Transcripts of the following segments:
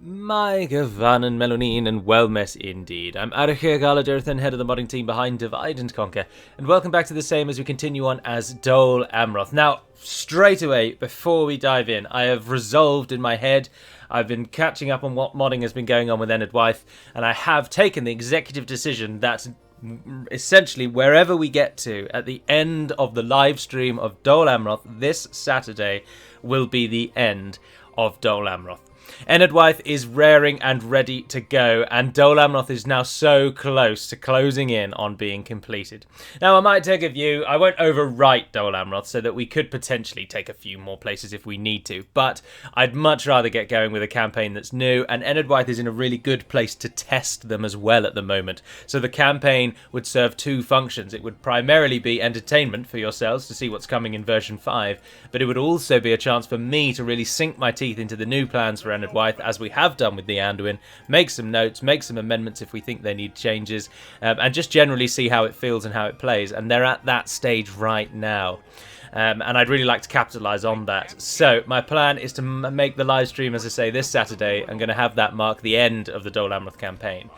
My Gavan and Melonine and Wellmess indeed. I'm Adrian Galadurthan, head of the modding team behind Divide and Conquer, and welcome back to the same as we continue on as Dol Amroth. Now, straight away, before we dive in, I have resolved in my head, I've been catching up on what modding has been going on with Enid Wyeth, and I have taken the executive decision that essentially wherever we get to at the end of the live stream of Dol Amroth this Saturday will be the end of Dol Amroth. Enid Wyeth is raring and ready to go, and Dol Amroth is now so close to closing in on being completed. Now, I might take a view, I won't overwrite Dol Amroth so that we could potentially take a few more places if we need to, but I'd much rather get going with a campaign that's new, and Enid Wyeth is in a really good place to test them as well at the moment. So the campaign would serve two functions. It would primarily be entertainment for yourselves to see what's coming in version 5, but it would also be a chance for me to really sink my teeth into the new plans for Enid Wyeth, as we have done with the Anduin, make some notes, make some amendments if we think they need changes, and just generally see how it feels and how it plays. And they're at that stage right now. And I'd really like to capitalise on that. So my plan is to make the live stream, as I say, this Saturday. I'm going to have that mark the end of the Dol Amroth campaign.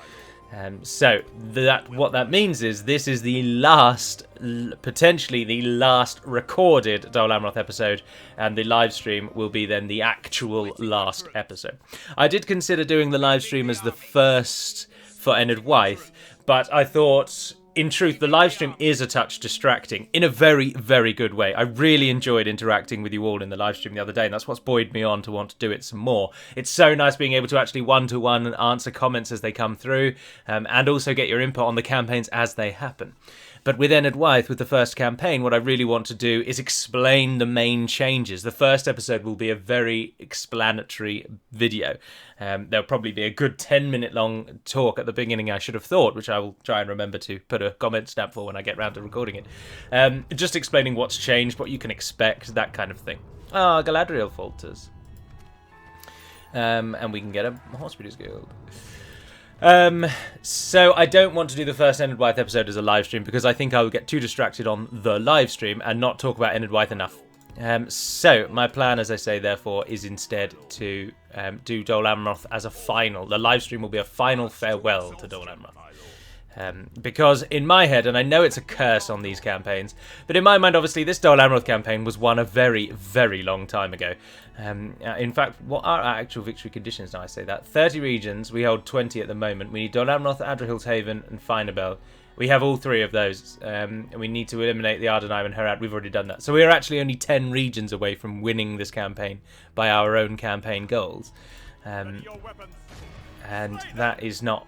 So what that means is this is the last, potentially the last recorded Dol Amroth episode, and the live stream will be then the actual last episode. I did consider doing the live stream as the first for Enid Wyeth, but I thought, in truth, the live stream is a touch distracting in a very, very good way. I really enjoyed interacting with you all in the live stream the other day, and that's what's buoyed me on to want to do it some more. It's so nice being able to actually one-to-one and answer comments as they come through, and also get your input on the campaigns as they happen. But with Enid Wyeth, with the first campaign, what I really want to do is explain the main changes. The first episode will be a very explanatory video. There'll probably be a good 10-minute long talk at the beginning, I should have thought, which I will try and remember to put a comment stamp for when I get round to recording it. Just explaining what's changed, what you can expect, that kind of thing. Ah, Galadriel falters. And we can get a Horse Breeders Guild. So I don't want to do the first Enid Wyeth episode as a live stream because I think I would get too distracted on the live stream and not talk about Enid Wyeth enough. So my plan, as I say, therefore, is instead to do Dol Amroth as a final. The live stream will be a final farewell to Dol Amroth. Because in my head, and I know it's a curse on these campaigns, but in my mind, obviously, this Dol Amroth campaign was won a very, very long time ago. In fact, what are our actual victory conditions now? I say that 30 regions, we hold 20 at the moment. We need Dol Amroth, Adrahil's Haven, and Finabel. We have all three of those. And we need to eliminate the Ardenheim and Herat. We've already done that. So we are actually only 10 regions away from winning this campaign by our own campaign goals. And that is not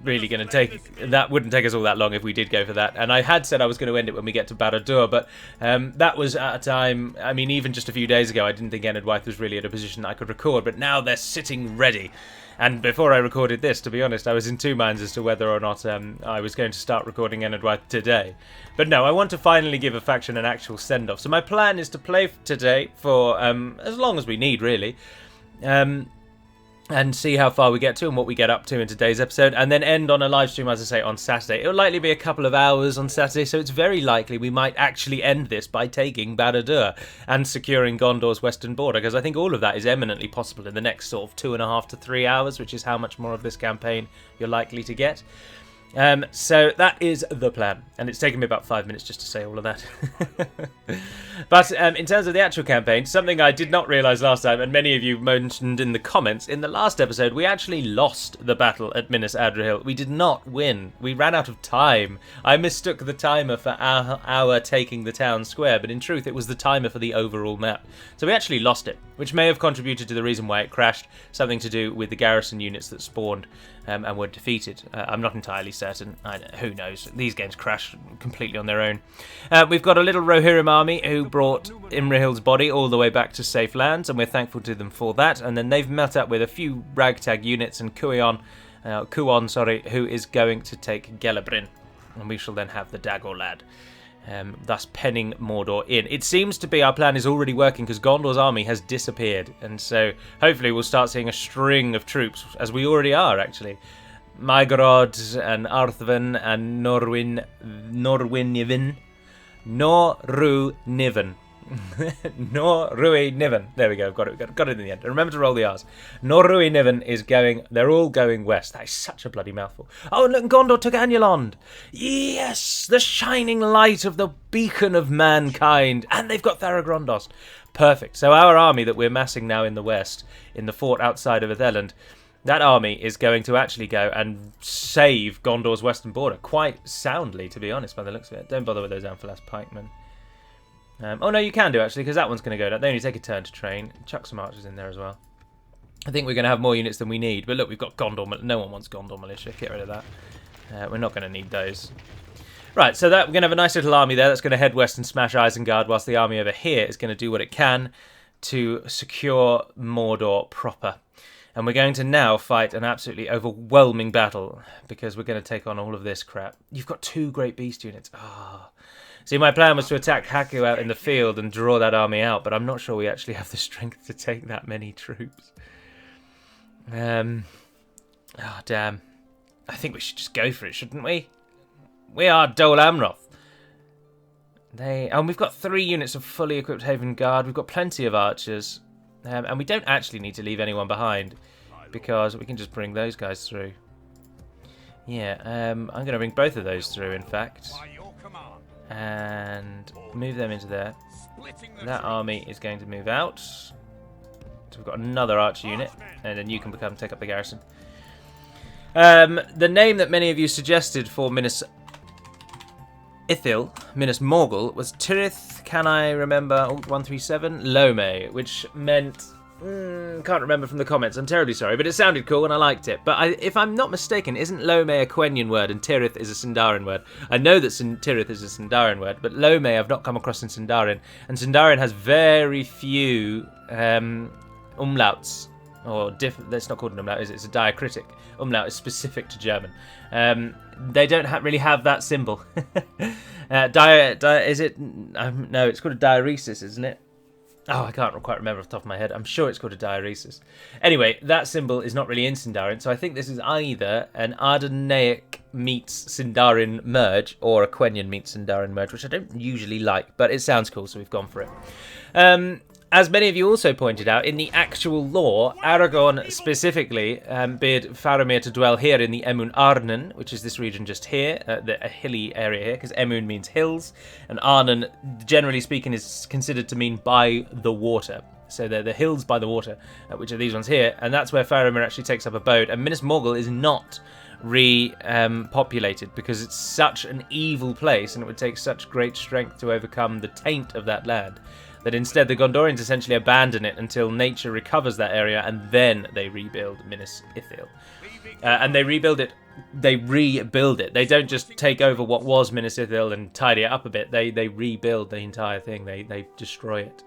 really going to take, that wouldn't take us all that long if we did go for that. And I had said I was going to end it when we get to Barad-dûr, but that was at a time, I mean, even just a few days ago, I didn't think Enid Wyeth was really at a position I could record, but now they're sitting ready. And before I recorded this, to be honest, I was in two minds as to whether or not I was going to start recording Enid Wyeth today. But no, I want to finally give a faction an actual send-off. So my plan is to play today for as long as we need, really. And see how far we get to and what we get up to in today's episode, and then end on a live stream, as I say, on Saturday. It'll likely be a couple of hours on Saturday, so it's very likely we might actually end this by taking Barad-dûr and securing Gondor's western border, because I think all of that is eminently possible in the next sort of 2.5 to 3 hours, which is how much more of this campaign you're likely to get. So that is the plan, and it's taken me about 5 minutes just to say all of that. But in terms of the actual campaign, something I did not realise last time, and many of you mentioned in the comments, in the last episode we actually lost the battle at Minas Adrahil. We did not win. We ran out of time. I mistook the timer for our taking the town square, but in truth it was the timer for the overall map. So we actually lost it, which may have contributed to the reason why it crashed, something to do with the garrison units that spawned and were defeated. I'm not entirely certain. Who knows? These games crash completely on their own. We've got a little Rohirrim army who brought Imrahil's body all the way back to safe lands, and we're thankful to them for that. And then they've met up with a few ragtag units and Kuon, who is going to take Gelebrin, and we shall then have the Dagor lad. Thus penning Mordor in. It seems to be our plan is already working because Gondor's army has disappeared, and so hopefully we'll start seeing a string of troops, as we already are actually. Mygorod and Arthven and Norwiniven. Nor Rui Niven. There we go. Got it in the end. Remember to roll the R's. Nor Rui Niven is going. They're all going west. That is such a bloody mouthful. Oh, look, Gondor took Anulond. Yes, the shining light of the beacon of mankind. And they've got Tharagrondos. Perfect. So our army that we're massing now in the west, in the fort outside of Atheland, that army is going to actually go and save Gondor's western border quite soundly, to be honest, by the looks of it. Don't bother with those Amphalas pikemen. Oh, no, you can do, actually, because that one's going to go down. They only take a turn to train. Chuck some archers in there as well. I think we're going to have more units than we need. But look, we've got Gondor. No one wants Gondor militia. Get rid of that. We're not going to need those. Right, so we're going to have a nice little army there that's going to head west and smash Isengard, whilst the army over here is going to do what it can to secure Mordor proper. And we're going to now fight an absolutely overwhelming battle, because we're going to take on all of this crap. You've got 2 great beast units. Ah. See, my plan was to attack Haku out in the field and draw that army out, but I'm not sure we actually have the strength to take that many troops. Oh, damn. I think we should just go for it, shouldn't we? We are Dol Amroth. And we've got 3 units of fully equipped Haven Guard. We've got plenty of archers. And we don't actually need to leave anyone behind, because we can just bring those guys through. Yeah, I'm going to bring both of those through, in fact. And move them into there. That army is going to move out. So we've got another archer unit, and then you can take up the garrison. The name that many of you suggested for Minas Morgul was Tirith, can I remember, 137, Lome, which meant, can't remember from the comments, I'm terribly sorry, but it sounded cool and I liked it. But if I'm not mistaken, isn't Lome a Quenya word and Tirith is a Sindarin word? I know that Tirith is a Sindarin word, but Lome I've not come across in Sindarin, and Sindarin has very few umlauts, or that's not called an umlaut, is it? It's a diacritic. Umlaut is specific to German. They don't really have that symbol. Is it? No, it's called a diaresis, isn't it? Oh, I can't quite remember off the top of my head. I'm sure it's called a diaresis. Anyway, that symbol is not really in Sindarin, so I think this is either an Ardenaic meets Sindarin merge or a Quenyan meets Sindarin merge, which I don't usually like, but it sounds cool, so we've gone for it. As many of you also pointed out, in the actual lore, Aragorn specifically bid Faramir to dwell here in the Emun Arnen, which is this region just here, a hilly area here, because Emun means hills, and Arnen, generally speaking, is considered to mean by the water. So they're the hills by the water, which are these ones here, and that's where Faramir actually takes up abode. And Minas Morgul is not repopulated because it's such an evil place, and it would take such great strength to overcome the taint of that land, that instead the Gondorians essentially abandon it until nature recovers that area, and then they rebuild Minas Ithil. And they rebuild it. They don't just take over what was Minas Ithil and tidy it up a bit. They rebuild the entire thing. They destroy it.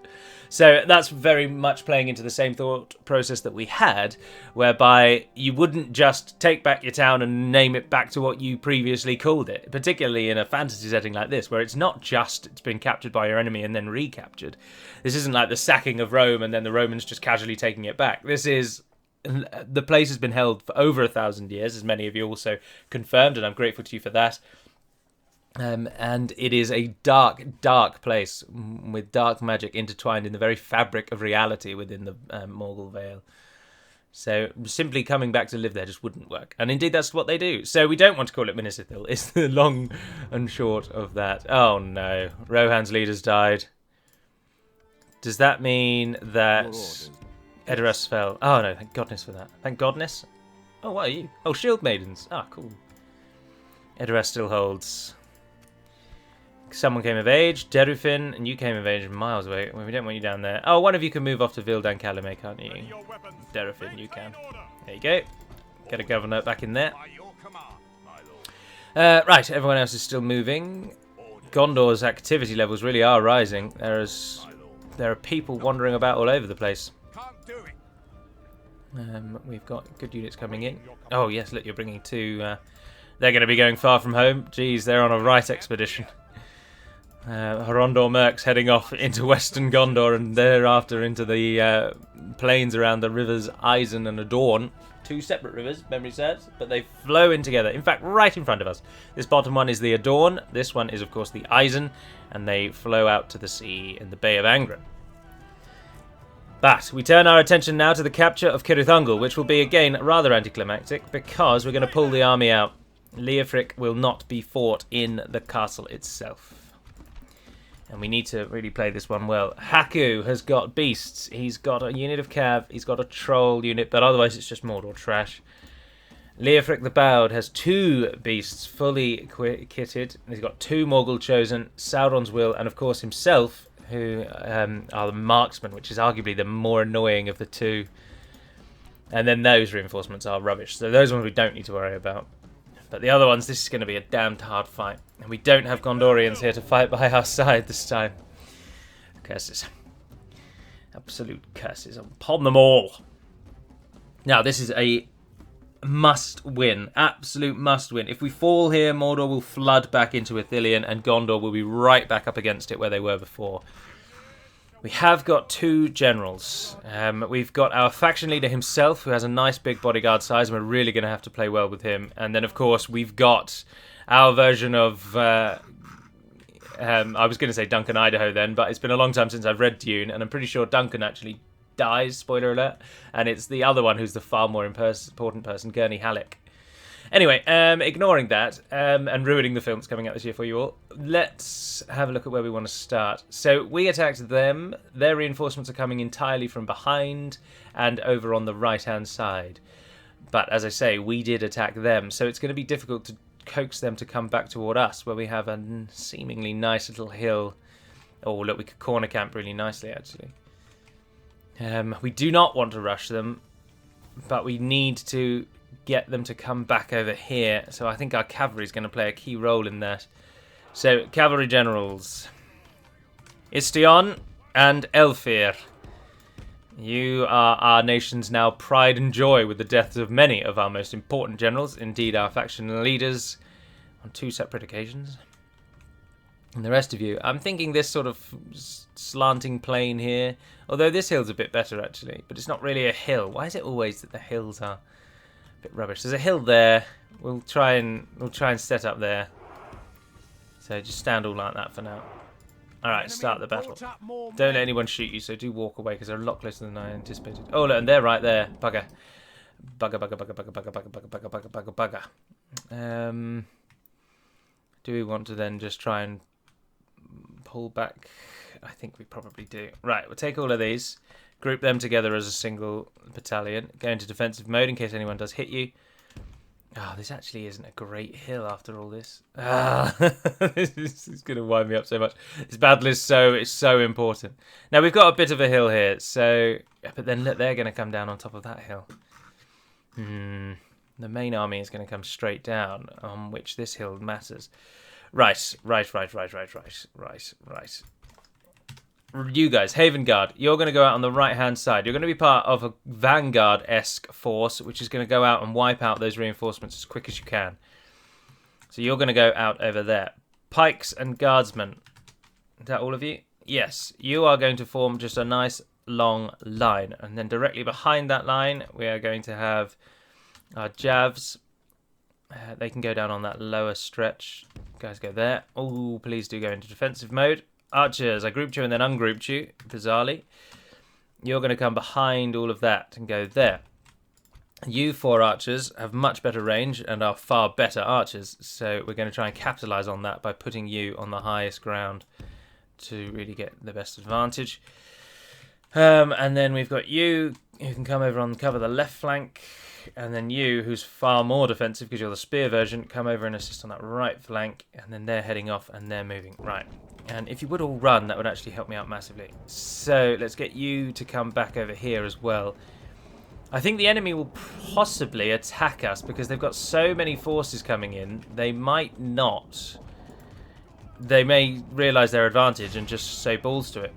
So that's very much playing into the same thought process that we had, whereby you wouldn't just take back your town and name it back to what you previously called it, particularly in a fantasy setting like this, where it's not just it's been captured by your enemy and then recaptured. This isn't like the sacking of Rome and then the Romans just casually taking it back. This is... The place has been held for over 1,000 years, as many of you also confirmed, and I'm grateful to you for that. And it is a dark, dark place with dark magic intertwined in the very fabric of reality within the Morgul Vale. So simply coming back to live there just wouldn't work. And indeed, that's what they do. So we don't want to call it Minas Ithil. It's the long and short of that. Oh no, Rohan's leaders died. Does that mean that Edoras fell? Oh no, thank goodness for that. Thank goodness. Oh, what are you? Oh, Shield Maidens. Ah, cool. Edoras still holds. Someone came of age, Derufin, and you came of age miles away. Well, we don't want you down there. Oh, one of you can move off to Vildan Calumet, can't you? Derufin, you can. There you go. Get a governor back in there. Right, everyone else is still moving. Gondor's activity levels really are rising. There are people wandering about all over the place. We've got good units coming in. Oh yes, look, you're bringing 2. They're going to be going far from home. Jeez, they're on a right expedition. Horondor Mercs heading off into western Gondor and thereafter into the plains around the rivers Eisen and Adorn. Two separate rivers, memory serves, but they flow in together. In fact, right in front of us. This bottom one is the Adorn. This one is, of course, the Eisen, and they flow out to the sea in the Bay of Angren. But we turn our attention now to the capture of Cirith Ungol, which will be, again, rather anticlimactic, because we're going to pull the army out. Leofric will not be fought in the castle itself. And we need to really play this one well. Haku has got beasts. He's got a unit of cav. He's got a troll unit, but otherwise it's just Mordor trash. Leofric the Bowed has 2 beasts fully kitted. He's got 2 Morgul chosen, Sauron's Will, and of course himself, who are the marksmen, which is arguably the more annoying of the 2. And then those reinforcements are rubbish. So those ones we don't need to worry about. But the other ones, this is going to be a damned hard fight. And we don't have Gondorians here to fight by our side this time. Curses. Absolute curses upon them all. Now, this is a must-win. Absolute must-win. If we fall here, Mordor will flood back into Ithilien, and Gondor will be right back up against it where they were before. We have got 2 generals. We've got our faction leader himself, who has a nice big bodyguard size, and we're really going to have to play well with him. And then, of course, we've got our version of... I was going to say Duncan Idaho then, but it's been a long time since I've read Dune, and I'm pretty sure Duncan actually dies, spoiler alert. And it's the other one who's the far more important person, Gurney Halleck. Anyway, ignoring that and ruining the film that's coming out this year for you all, let's have a look at where we want to start. So we attacked them. Their reinforcements are coming entirely from behind and over on the right-hand side. But as I say, we did attack them, so it's going to be difficult to coax them to come back toward us, where we have a seemingly nice little hill. Oh, look, we could corner camp really nicely, actually. We do not want to rush them, but we need to get them to come back over here. So I think our cavalry is going to play a key role in that. So, cavalry generals. Istion and Elphir. You are our nation's now pride and joy with the deaths of many of our most important generals, indeed our faction leaders, on 2 separate occasions. And the rest of you, I'm thinking this sort of slanting plain here, although this hill's a bit better actually, but it's not really a hill. Why is it always that the hills are a bit rubbish? There's a hill there. We'll try and set up there. So just stand all like that for now. Alright, start the battle. Don't let anyone shoot you, so do walk away, because they're a lot closer than I anticipated. Oh, look, and they're right there. Bugger. Bugger, bugger, bugger, bugger, bugger, bugger, bugger, bugger, bugger, bugger, bugger. Do we want to then just try and pull back? I think we probably do. Right, we'll take all of these, group them together as a single battalion, go into defensive mode in case anyone does hit you. Oh, this actually isn't a great hill after all this. This is going to wind me up so much. This battle is so important. Now, we've got a bit of a hill here, so... But then look, they're going to come down on top of that hill. The main army is going to come straight down, on which this hill matters. Right. You guys, Haven Guard, you're going to go out on the right-hand side. You're going to be part of a Vanguard-esque force, which is going to go out and wipe out those reinforcements as quick as you can. So you're going to go out over there. Pikes and Guardsmen. Is that all of you? Yes. You are going to form just a nice long line. And then directly behind that line, we are going to have our Javs. They can go down on that lower stretch. Guys, go there. Oh, please do go into defensive mode. Archers, I grouped you and then ungrouped you, bizarrely. You're going to come behind all of that and go there. You 4 archers have much better range and are far better archers, so we're going to try and capitalise on that by putting you on the highest ground to really get the best advantage. And then we've got you, who can come over and cover the left flank, and then you, who's far more defensive because you're the spear version, come over and assist on that right flank, and then they're heading off and they're moving. Right. And if you would all run, that would actually help me out massively. So let's get you to come back over here as well. I think the enemy will possibly attack us because they've got so many forces coming in. They might not. They may realise their advantage and just say balls to it.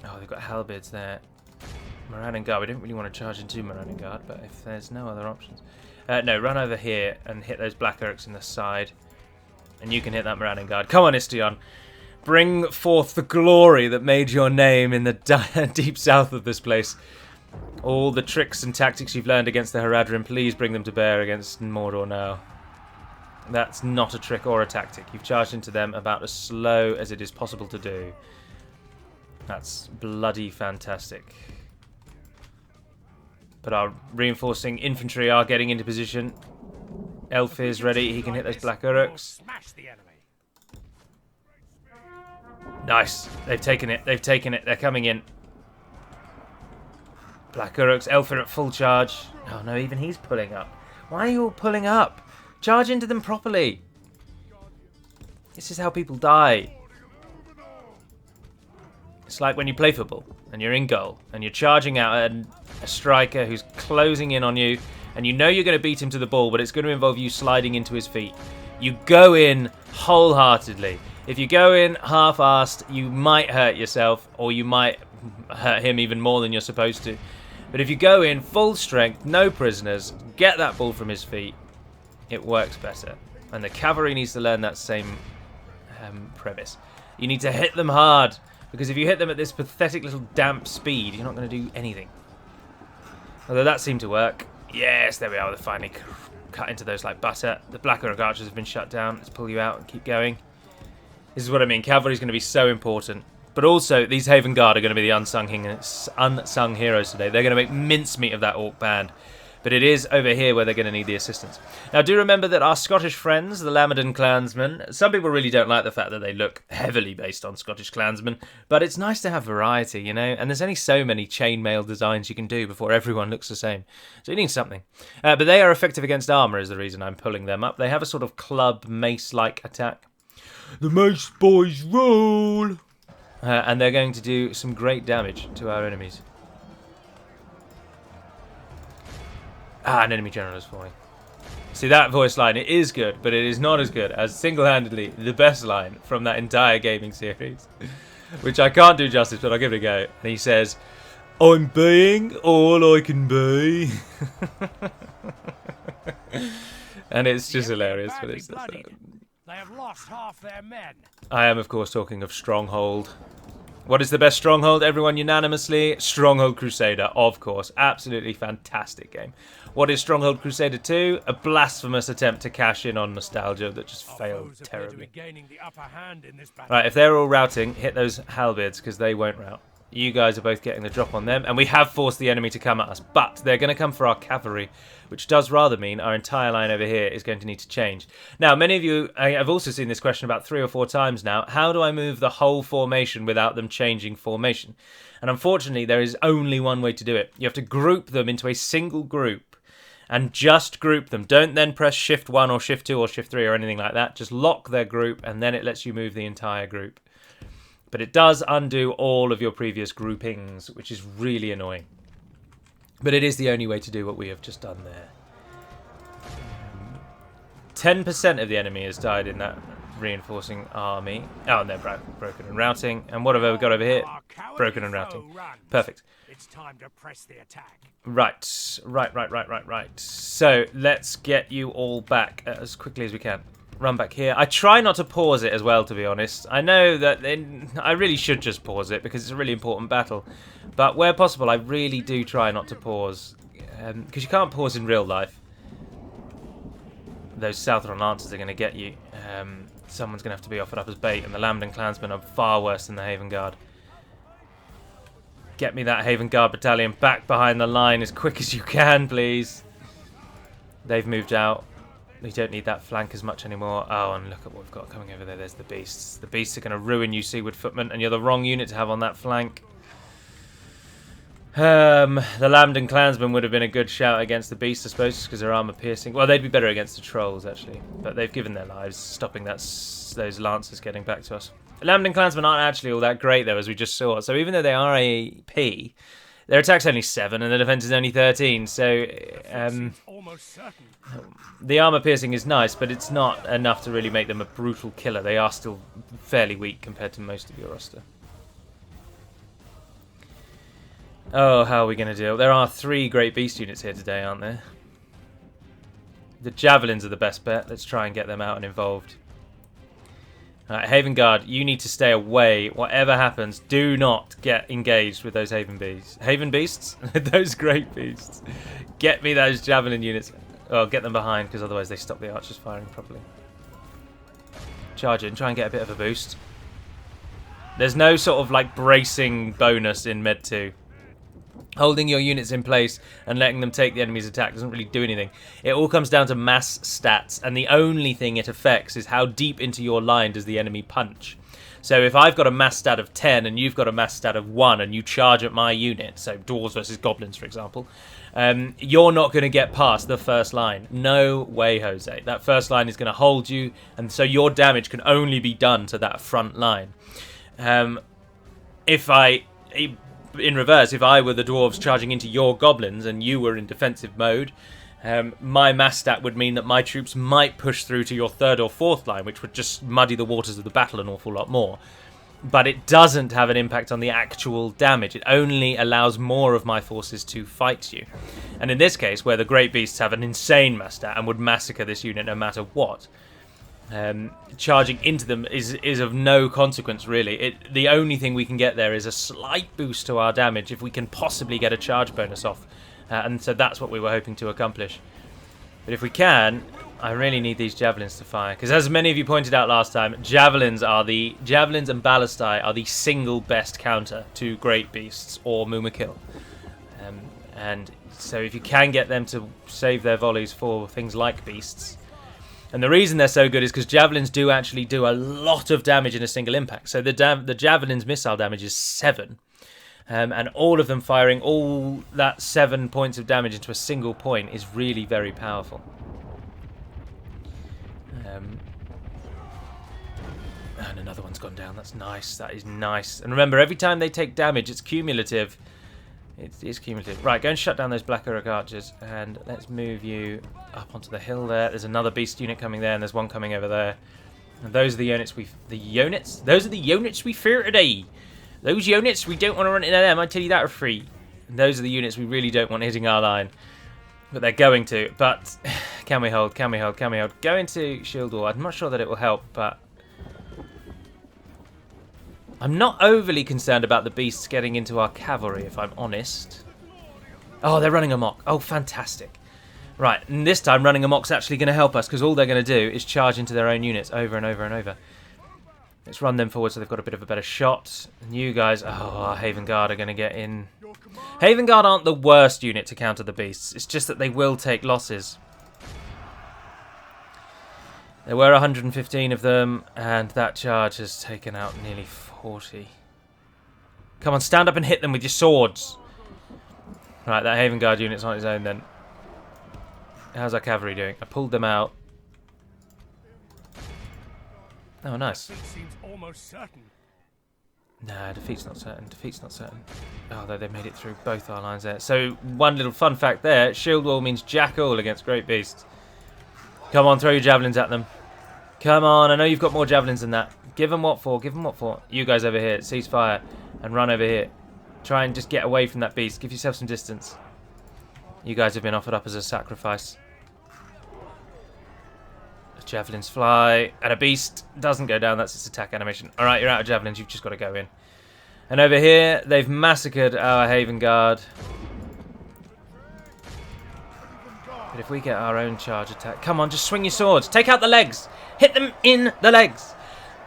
Oh, they've got halberds there. Moran and Guard. We don't really want to charge into Moran and Guard, but if there's no other options. No, run over here and hit those black orcs in the side. And you can hit that Marauding Guard. Come on, Istion. Bring forth the glory that made your name in the deep south of this place. All the tricks and tactics you've learned against the Haradrim, please bring them to bear against Mordor now. That's not a trick or a tactic. You've charged into them about as slow as it is possible to do. That's bloody fantastic. But our reinforcing infantry are getting into position. Elphir's ready. He can hit those Black Uruks. Nice. They've taken it. They've taken it. They're coming in. Black Uruks. Elphir at full charge. Oh no, even he's pulling up. Why are you all pulling up? Charge into them properly. This is how people die. It's like when you play football and you're in goal and you're charging out at a striker who's closing in on you and you know you're going to beat him to the ball, but it's going to involve you sliding into his feet. You go in wholeheartedly. If you go in half-assed, you might hurt yourself or you might hurt him even more than you're supposed to. But if you go in full strength, no prisoners, get that ball from his feet, it works better. And the cavalry needs to learn that same premise. You need to hit them hard. Because if you hit them at this pathetic little damp speed, you're not going to do anything. Although that seemed to work. Yes, there we are. They finally cut into those like butter. The Black Uruk archers have been shut down. Let's pull you out and keep going. This is what I mean. Cavalry is going to be so important. But also, these Haven Guard are going to be the unsung heroes today. They're going to make mincemeat of that Orc band. But it is over here where they're going to need the assistance. Now, do remember that our Scottish friends, the Lammerden clansmen, some people really don't like the fact that they look heavily based on Scottish clansmen, but it's nice to have variety, you know? And there's only so many chainmail designs you can do before everyone looks the same. So you need something. But they are effective against armour is the reason I'm pulling them up. They have a sort of club mace-like attack. The mace boys roll! And they're going to do some great damage to our enemies. Ah, an enemy general is falling. See, that voice line, it is good, but it is not as good as single-handedly the best line from that entire gaming series. Which I can't do justice, but I'll give it a go. And he says, I'm being all I can be. And it's just hilarious. But it's they have lost half their men. I am, of course, talking of Stronghold. What is the best Stronghold? Everyone unanimously? Stronghold Crusader, of course. Absolutely fantastic game. What is Stronghold Crusader 2? A blasphemous attempt to cash in on nostalgia that just failed terribly. Right, if they're all routing, hit those halberds because they won't rout. You guys are both getting the drop on them, and we have forced the enemy to come at us, but they're going to come for our cavalry, which does rather mean our entire line over here is going to need to change. Now, many of you, I've also seen this question about 3 or 4 times now, how do I move the whole formation without them changing formation? And unfortunately, there is only one way to do it. You have to group them into a single group, and just group them. Don't then press Shift 1 or Shift 2 or Shift 3 or anything like that. Just lock their group, and then it lets you move the entire group. But it does undo all of your previous groupings, which is really annoying. But it is the only way to do what we have just done there. 10% of the enemy has died in that reinforcing army. Oh, and they're broken and routing. And what have we got over here? Broken and routing. Perfect. It's time to press the attack. Right. So let's get you all back as quickly as we can. Run back here. I try not to pause it as well, to be honest. I know that I really should just pause it because it's a really important battle. But where possible, I really do try not to pause. Because you can't pause in real life. Those Southron Lancers are going to get you. Someone's going to have to be offered up as bait. And the Lamden Clansmen are far worse than the Haven Guard. Get me that Haven Guard battalion back behind the line as quick as you can, please. They've moved out. We don't need that flank as much anymore. Oh, and look at what we've got coming over there. There's the beasts. The beasts are going to ruin you, Seaward Footmen, and you're the wrong unit to have on that flank. The Lamden Clansmen would have been a good shout against the beasts, I suppose, because they're armor piercing. Well, they'd be better against the trolls, actually. But they've given their lives, stopping those lancers getting back to us. The Lamden Clansmen aren't actually all that great, though, as we just saw. So even though they are AP, their attack's only 7 and their defense is only 13. So the armor piercing is nice, but it's not enough to really make them a brutal killer. They are still fairly weak compared to most of your roster. Oh, how are we going to deal? There are 3 great beast units here today, aren't there? The javelins are the best bet. Let's try and get them out and involved. Alright, Haven Guard, you need to stay away. Whatever happens, do not get engaged with those Haven Beasts. Haven Beasts? Those great beasts. Get me those Javelin units. Oh, get them behind, because otherwise they stop the archers firing properly. Charge in, try and get a bit of a boost. There's no sort of like bracing bonus in Med 2. Holding your units in place and letting them take the enemy's attack doesn't really do anything. It all comes down to mass stats, and the only thing it affects is how deep into your line does the enemy punch. So if I've got a mass stat of 10 and you've got a mass stat of 1 and you charge at my unit, so dwarves versus goblins for example, you're not going to get past the first line. No way, Jose. That first line is going to hold you, and so your damage can only be done to that front line. In reverse, if I were the dwarves charging into your goblins and you were in defensive mode, my mass stat would mean that my troops might push through to your third or fourth line, which would just muddy the waters of the battle an awful lot more. But it doesn't have an impact on the actual damage. It only allows more of my forces to fight you. And in this case, where the Great Beasts have an insane mass stat and would massacre this unit no matter what, charging into them is of no consequence really. The only thing we can get there is a slight boost to our damage if we can possibly get a charge bonus off, and so that's what we were hoping to accomplish. But if we can, I really need these javelins to fire, because as many of you pointed out last time, javelins and ballistae are the single best counter to Great Beasts or Mumakil, and so if you can get them to save their volleys for things like beasts. And the reason they're so good is because javelins do actually do a lot of damage in a single impact. So the javelin's missile damage is 7. And all of them firing all that 7 points of damage into a single point is really very powerful. And another one's gone down. That's nice. That is nice. And remember, every time they take damage, it's cumulative. It is cumulative. Right, go and shut down those Black Uruk archers, and let's move you up onto the hill there. There's another beast unit coming there, and there's one coming over there. And those are the units Those are the units we fear today. Those units, we don't want to run into them, I tell you that for free. And those are the units we really don't want hitting our line. But they're going to. But can we hold? Can we hold? Can we hold? Go into shield wall. I'm not sure that it will help, but I'm not overly concerned about the beasts getting into our cavalry, if I'm honest. Oh, they're running amok. Oh, fantastic. Right, and this time running amok's actually going to help us, because all they're going to do is charge into their own units over and over and over. Let's run them forward so they've got a bit of a better shot. And you guys, oh, our Haven Guard are going to get in. Haven Guard aren't the worst unit to counter the beasts. It's just that they will take losses. There were 115 of them, and that charge has taken out nearly 40. Come on, stand up and hit them with your swords. Right, that Haven Guard unit's on its own then. How's our cavalry doing? I pulled them out. Oh, nice. Seems almost certain. Nah, defeat's not certain. Defeat's not certain. Oh, though they made it through both our lines there. So, one little fun fact there. Shield wall means jack all against Great Beasts. Come on, throw your javelins at them. Come on, I know you've got more javelins than that. Give them what for, give them what for. You guys over here, cease fire and run over here. Try and just get away from that beast. Give yourself some distance. You guys have been offered up as a sacrifice. The javelins fly, and a beast doesn't go down. That's its attack animation. Alright, you're out of javelins. You've just got to go in. And over here, they've massacred our Haven Guard. But if we get our own charge attack... Come on, just swing your swords. Take out the legs. Hit them in the legs.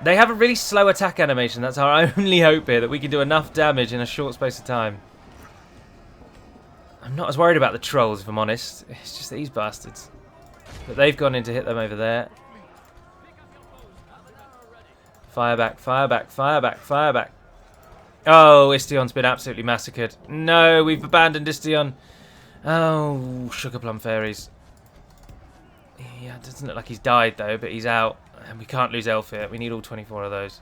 They have a really slow attack animation. That's our only hope here, that we can do enough damage in a short space of time. I'm not as worried about the trolls, if I'm honest. It's just these bastards. But they've gone in to hit them over there. Fire back, fire back, fire back, fire back. Oh, Istion's been absolutely massacred. No, we've abandoned Istion. Oh, sugar plum fairies. Yeah, it doesn't look like he's died though, but he's out. And we can't lose Elphir. We need all 24 of those.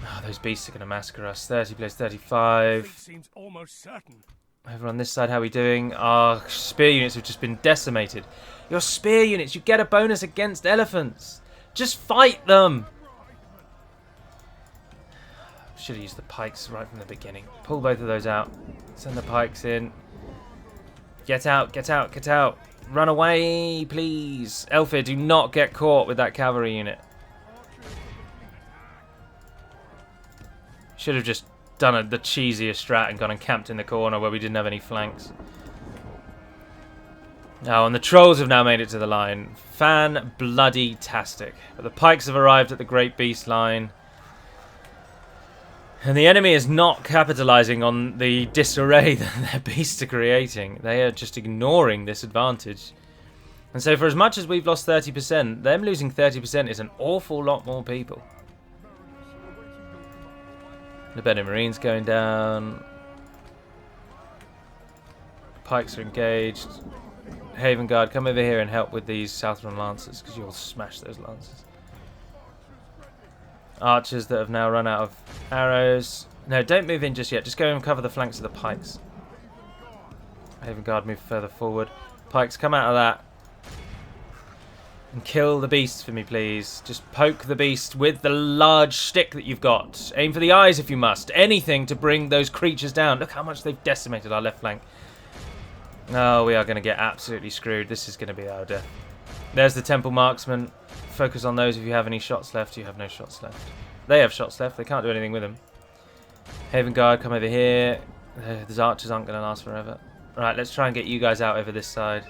Oh, those beasts are going to massacre us. 30 plays 35. Seems almost certain. Over on this side, how are we doing? Our spear units have just been decimated. Your spear units, you get a bonus against elephants. Just fight them. Should have used the pikes right from the beginning. Pull both of those out. Send the pikes in. Get out, get out, get out. Run away, please. Elphir, do not get caught with that cavalry unit. Should have just done the cheesiest strat and gone and camped in the corner where we didn't have any flanks. Oh, and the trolls have now made it to the line. Fan-bloody-tastic. But the pikes have arrived at the Great Beast line. And the enemy is not capitalising on the disarray that their beasts are creating. They are just ignoring this advantage. And so for as much as we've lost 30%, them losing 30% is an awful lot more people. The Better Marines going down. Pikes are engaged. Haven Guard, come over here and help with these Southron Lancers, because you'll smash those Lancers. Archers that have now run out of arrows. No, don't move in just yet. Just go and cover the flanks of the Pikes. Haven Guard, move further forward. Pikes, come out of that. And kill the beast for me, please. Just poke the beast with the large stick that you've got. Aim for the eyes if you must. Anything to bring those creatures down. Look how much they've decimated our left flank. Oh, we are going to get absolutely screwed. This is going to be our death. There's the Temple Marksman. Focus on those if you have any shots left. You have no shots left. They have shots left. They can't do anything with them. Haven Guard, come over here. Those archers aren't going to last forever. Right, let's try and get you guys out over this side.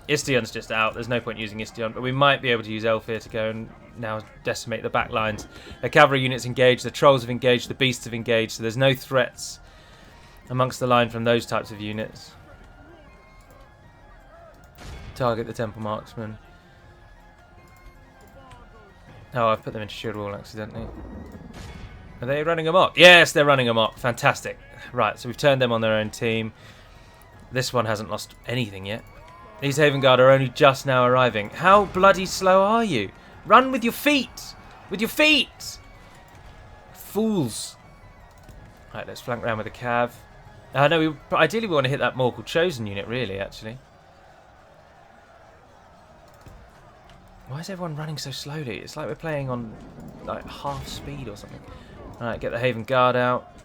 Istion's just out. There's no point using Istion, but we might be able to use Elphir to go and now decimate the back lines. The cavalry units engaged. The trolls have engaged. The beasts have engaged. So there's no threats amongst the line from those types of units. Target the Temple Marksman. Oh, I've put them into shield wall accidentally. Are they running amok? Yes, they're running amok. Fantastic. Right, so we've turned them on their own team. This one hasn't lost anything yet. These Haven Guard are only just now arriving. How bloody slow are you? Run with your feet! With your feet! Fools. Right, let's flank round with a cav. No, ideally we want to hit that Morgul Chosen unit, really, actually. Why is everyone running so slowly? It's like we're playing on like half speed or something. Alright, get the Haven Guard out.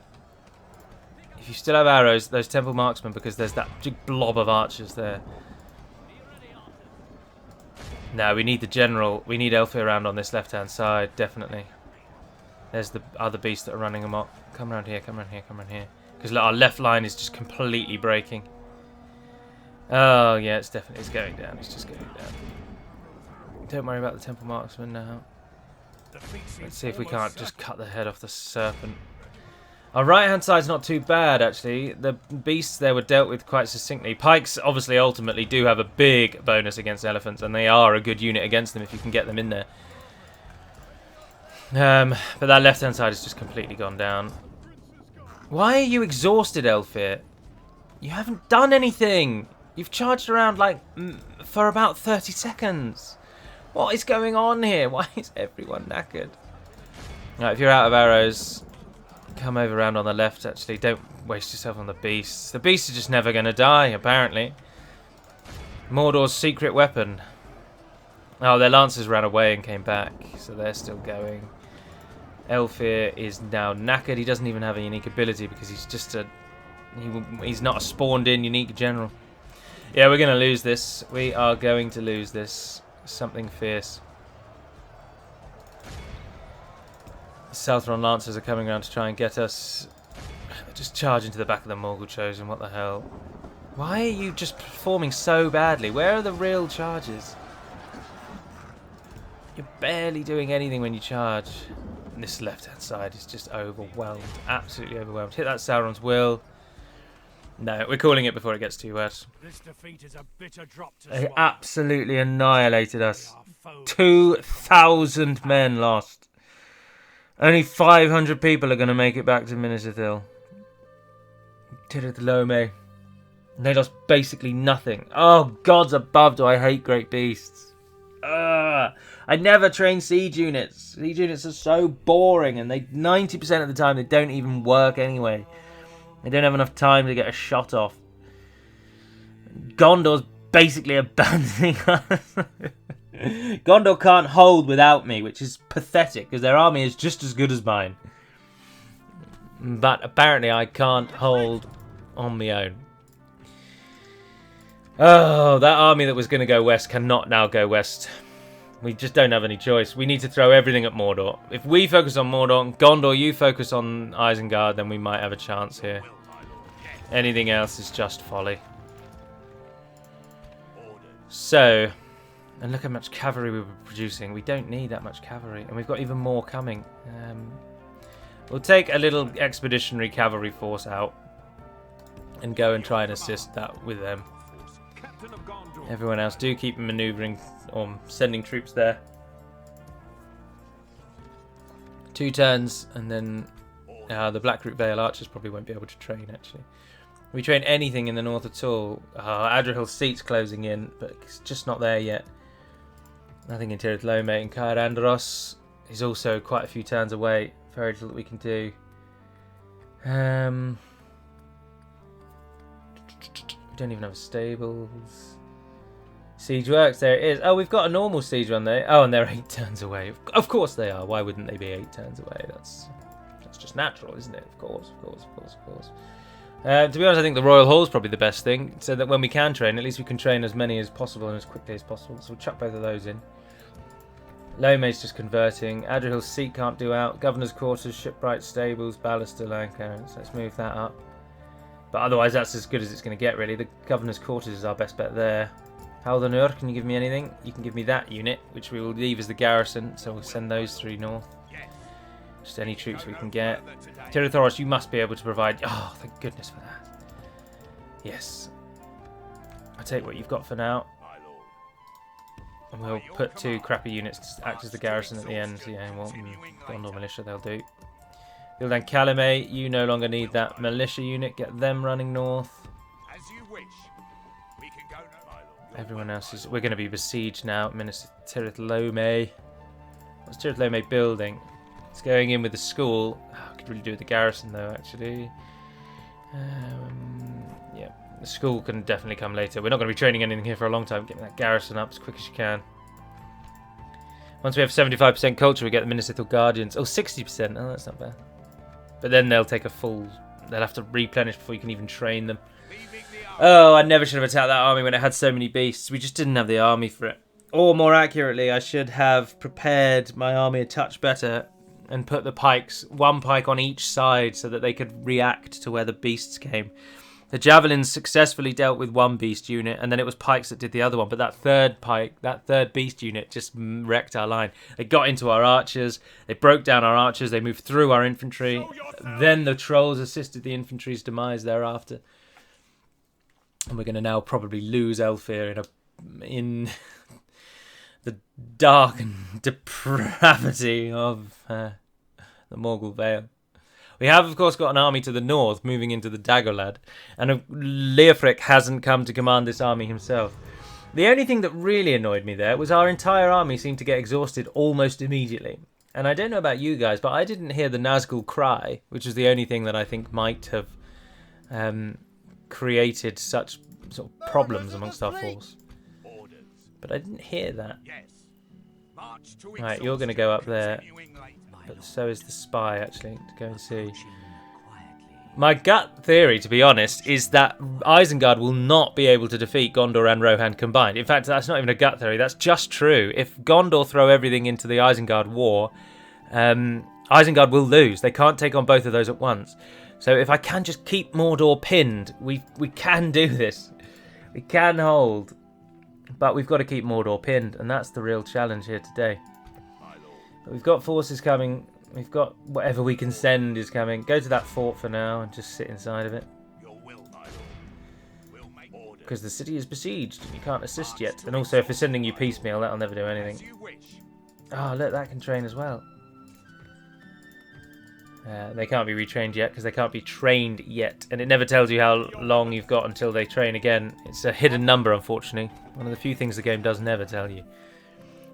If you still have arrows, those Temple Marksmen, because there's that big blob of archers there. No, we need the general. We need Elphir around on this left-hand side, definitely. There's the other beasts that are running amok. Come around here, come around here, come around here. Because our left line is just completely breaking. Oh, yeah, it's going down. It's just going down. Don't worry about the Temple Marksman now. Let's see if we can't just cut the head off the serpent. Our right-hand side's not too bad, actually. The beasts there were dealt with quite succinctly. Pikes, obviously, ultimately do have a big bonus against elephants, and they are a good unit against them if you can get them in there. But that left-hand side has just completely gone down. Why are you exhausted, Elphir? You haven't done anything! You've charged around, like, for about 30 seconds. What is going on here? Why is everyone knackered? Right, if you're out of arrows, come over around on the left, actually. Don't waste yourself on the beasts. The beasts are just never going to die, apparently. Mordor's secret weapon. Oh, their lancers ran away and came back, so they're still going. Elphir is now knackered. He doesn't even have a unique ability because he's just he's not a spawned-in unique general. Yeah, we're going to lose this. We are going to lose this. Something fierce. The Southron Lancers are coming around to try and get us. Just charge into the back of the Morgul Chosen. What the hell? Why are you just performing so badly? Where are the real charges? You're barely doing anything when you charge. And this left-hand side is just overwhelmed. Absolutely overwhelmed. Hit that Sauron's Will. No, we're calling it before it gets too worse. This defeat is a bitter drop to They swallow. absolutely annihilated us. 2,000 men lost. Only 500 people are going to make it back to Minas Ithil. Tirith Lome. They lost basically nothing. Oh, gods above, do I hate great beasts. I never train siege units. Siege units are so boring, and they 90% of the time they don't even work anyway. They don't have enough time to get a shot off. Gondor's basically abandoning us. Gondor can't hold without me, which is pathetic, because their army is just as good as mine. But apparently I can't hold on my own. Oh, that army that was going to go west cannot now go west. We just don't have any choice. We need to throw everything at Mordor. If we focus on Mordor, Gondor, you focus on Isengard, then we might have a chance here. Anything else is just folly. So, and look how much cavalry we were producing. We don't need that much cavalry, and we've got even more coming. We'll take a little expeditionary cavalry force out and go and try and assist that with them. Everyone else, do keep manoeuvring or sending troops there. 2 turns, and then the Blackroot Vale archers probably won't be able to train, actually. We train anything in the north at all. Adrihil's seat's closing in, but it's just not there yet. Nothing in Tirith Lome, and Caer Andros is also quite a few turns away. Very little that we can do. We don't even have stables. Siege works, there it is. Oh, we've got a normal siege run there. Oh, and they're 8 turns away. Of course they are. Why wouldn't they be 8 turns away? That's just natural, isn't it? Of course. To be honest, I think the Royal Hall is probably the best thing, so that when we can train, at least we can train as many as possible and as quickly as possible. So we'll chuck both of those in. Lome's just converting. Adrihil's seat can't do out. Governor's quarters, shipwright stables, Ballister, Lancaster. So let's move that up. But otherwise, that's as good as it's going to get, really. The Governor's quarters is our best bet there. Haldonur, can you give me anything? You can give me that unit, which we will leave as the garrison. So we'll send those 3 north. Just any troops we can get. Tirithoros, you must be able to provide... Oh, thank goodness for that. Yes. I'll take what you've got for now. And we'll put 2 crappy units to act as the garrison at the end. Yeah, well, Gondor Militia, they'll do. Gildan Calame, you no longer need that militia unit. Get them running north. As you wish. We can go now. Everyone else is... We're going to be besieged now. Minister Tirith Lome. What's Tirith Lome building? It's going in with the school. Oh, I could really do with the garrison though, actually. Yeah, the school can definitely come later. We're not going to be training anything here for a long time. Getting that garrison up as quick as you can. Once we have 75% culture, we get the Minnesithal Guardians. Oh, 60%. Oh, that's not bad. But then they'll take a full... They'll have to replenish before you can even train them. Oh, I never should have attacked that army when it had so many beasts. We just didn't have the army for it. Or more accurately, I should have prepared my army a touch better and put the pikes, 1 pike on each side, so that they could react to where the beasts came. The javelins successfully dealt with 1 beast unit, and then it was pikes that did the other one. But that 3rd pike, that 3rd beast unit, just wrecked our line. They got into our archers, they broke down our archers, they moved through our infantry. Then the trolls assisted the infantry's demise thereafter. And we're going to now probably lose Elphir in the dark and depravity of the Morgul Vale. We have, of course, got an army to the north moving into the Dagorlad, and Leofric hasn't come to command this army himself. The only thing that really annoyed me there was our entire army seemed to get exhausted almost immediately. And I don't know about you guys, but I didn't hear the Nazgul cry, which is the only thing that I think might have created such sort of problems amongst our force. But I didn't hear that. Right, you're going to go up there. But so is the spy, actually, to go and see. My gut theory, to be honest, is that Isengard will not be able to defeat Gondor and Rohan combined. In fact, that's not even a gut theory. That's just true. If Gondor throw everything into the Isengard war, Isengard will lose. They can't take on both of those at once. So if I can just keep Mordor pinned, we can do this. We can hold. But we've got to keep Mordor pinned, and that's the real challenge here today. But we've got forces coming. We've got whatever we can send is coming. Go to that fort for now and just sit inside of it. Because the city is besieged and you can't assist yet. And also, if they're sending you piecemeal, that'll never do anything. Oh, look, that can train as well. They can't be retrained yet because they can't be trained yet. And it never tells you how long you've got until they train again. It's a hidden number, unfortunately. One of the few things the game does never tell you.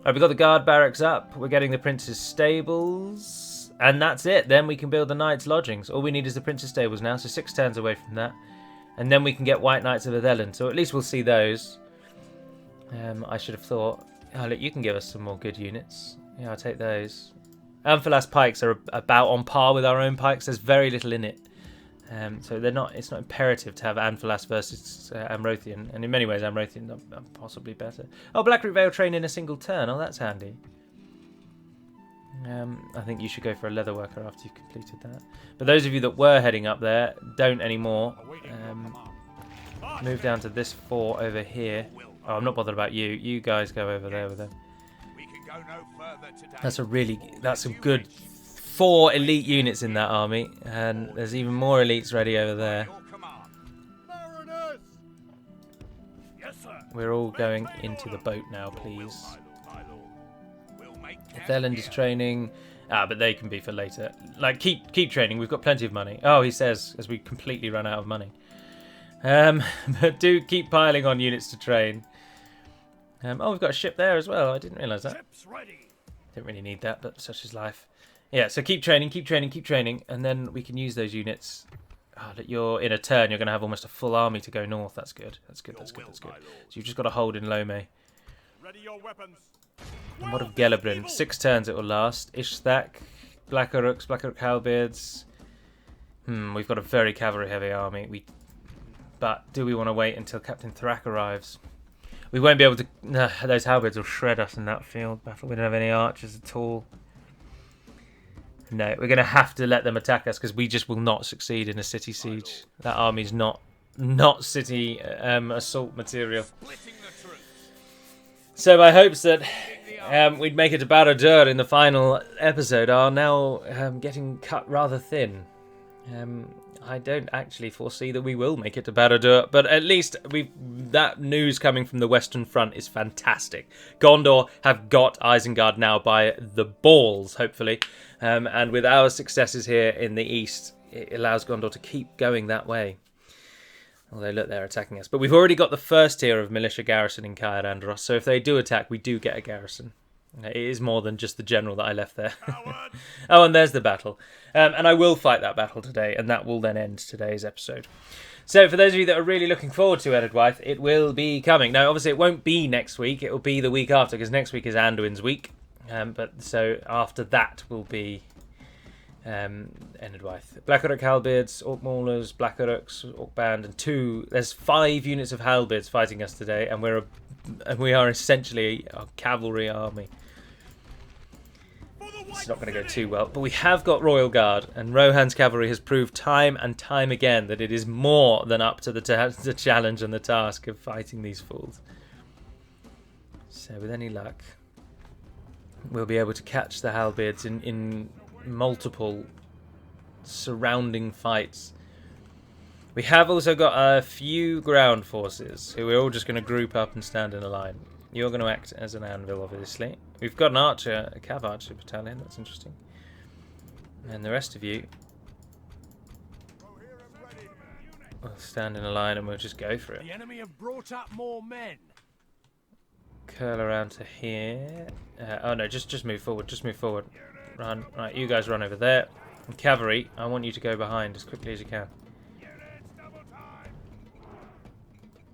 Right, we've got the guard barracks up. We're getting the prince's stables. And that's it. Then we can build the knights' lodgings. All we need is the prince's stables now. So 6 turns away from that. And then we can get White Knights of Athelan. So at least we'll see those. I should have thought. Oh, look, you can give us some more good units. Yeah, I'll take those. Amphalas pikes are about on par with our own pikes. There's very little in it. So they're not. It's not imperative to have Anfalas versus Amrothian, and in many ways Amrothian are possibly better. Oh, Blackroot Vale train in a single turn. Oh, that's handy. I think you should go for a leather worker after you've completed that. But those of you that were heading up there, don't anymore. Move down to this 4 over here. Oh, I'm not bothered about you. You guys go over there with them. That's a good 4 elite units in that army, and there's even more elites ready over there. We're all going into the boat now, please. Theland is training. But they can be for later. Like, keep training. We've got plenty of money. Oh, he says, as we completely run out of money. But do keep piling on units to train. Oh, we've got a ship there as well. I didn't realise that. Didn't really need that, but such is life. Yeah, so keep training, and then we can use those units. Oh, that you're in a turn, you're going to have almost a full army to go north. That's good. That's good. So you've just got to hold in Lome. Ready your weapons. And what of Gelebrin? 6 turns it will last. Ishthak, Black Uruks, Black Uruk Halberds. We've got a very cavalry-heavy army. But do we want to wait until Captain Thrak arrives? We won't be able to... No, those halberds will shred us in that field battle. We don't have any archers at all. No, we're going to have to let them attack us because we just will not succeed in a city siege. That army's not city assault material. So my hopes that we'd make it to Barad-dûr in the final episode are now getting cut rather thin. I don't actually foresee that we will make it to Barad-dûr, but at least that news coming from the Western Front is fantastic. Gondor have got Isengard now by the balls, hopefully, and with our successes here in the east, it allows Gondor to keep going that way. Although, look, they're attacking us. But we've already got the first tier of militia garrison in Caer Andros, so if they do attack, we do get a garrison. It is more than just the general that I left there. Oh, and there's the battle. And I will fight that battle today, and that will then end today's episode. So for those of you that are really looking forward to Eddardwyth, it will be coming. Now, obviously, it won't be next week. It will be the week after, because next week is Anduin's week. But so after that will be Eddardwyth. Black Uruk Halberds, Orc Maulers, Black Uruks, Orc Band, and there's 5 units of Halberds fighting us today, and we are essentially a cavalry army. It's not going to go too well, but we have got Royal Guard, and Rohan's cavalry has proved time and time again that it is more than up to the challenge and the task of fighting these fools. So with any luck, we'll be able to catch the Halberds in multiple surrounding fights. We have also got a few ground forces who we're all just going to group up and stand in a line. You're going to act as an anvil, obviously. We've got an archer, a cav archer battalion. That's interesting. And the rest of you will stand in a line and we'll just go for it. The enemy have brought up more men. Curl around to here. Oh no, just move forward. Just move forward. Run. Right, you guys run over there. And cavalry, I want you to go behind as quickly as you can.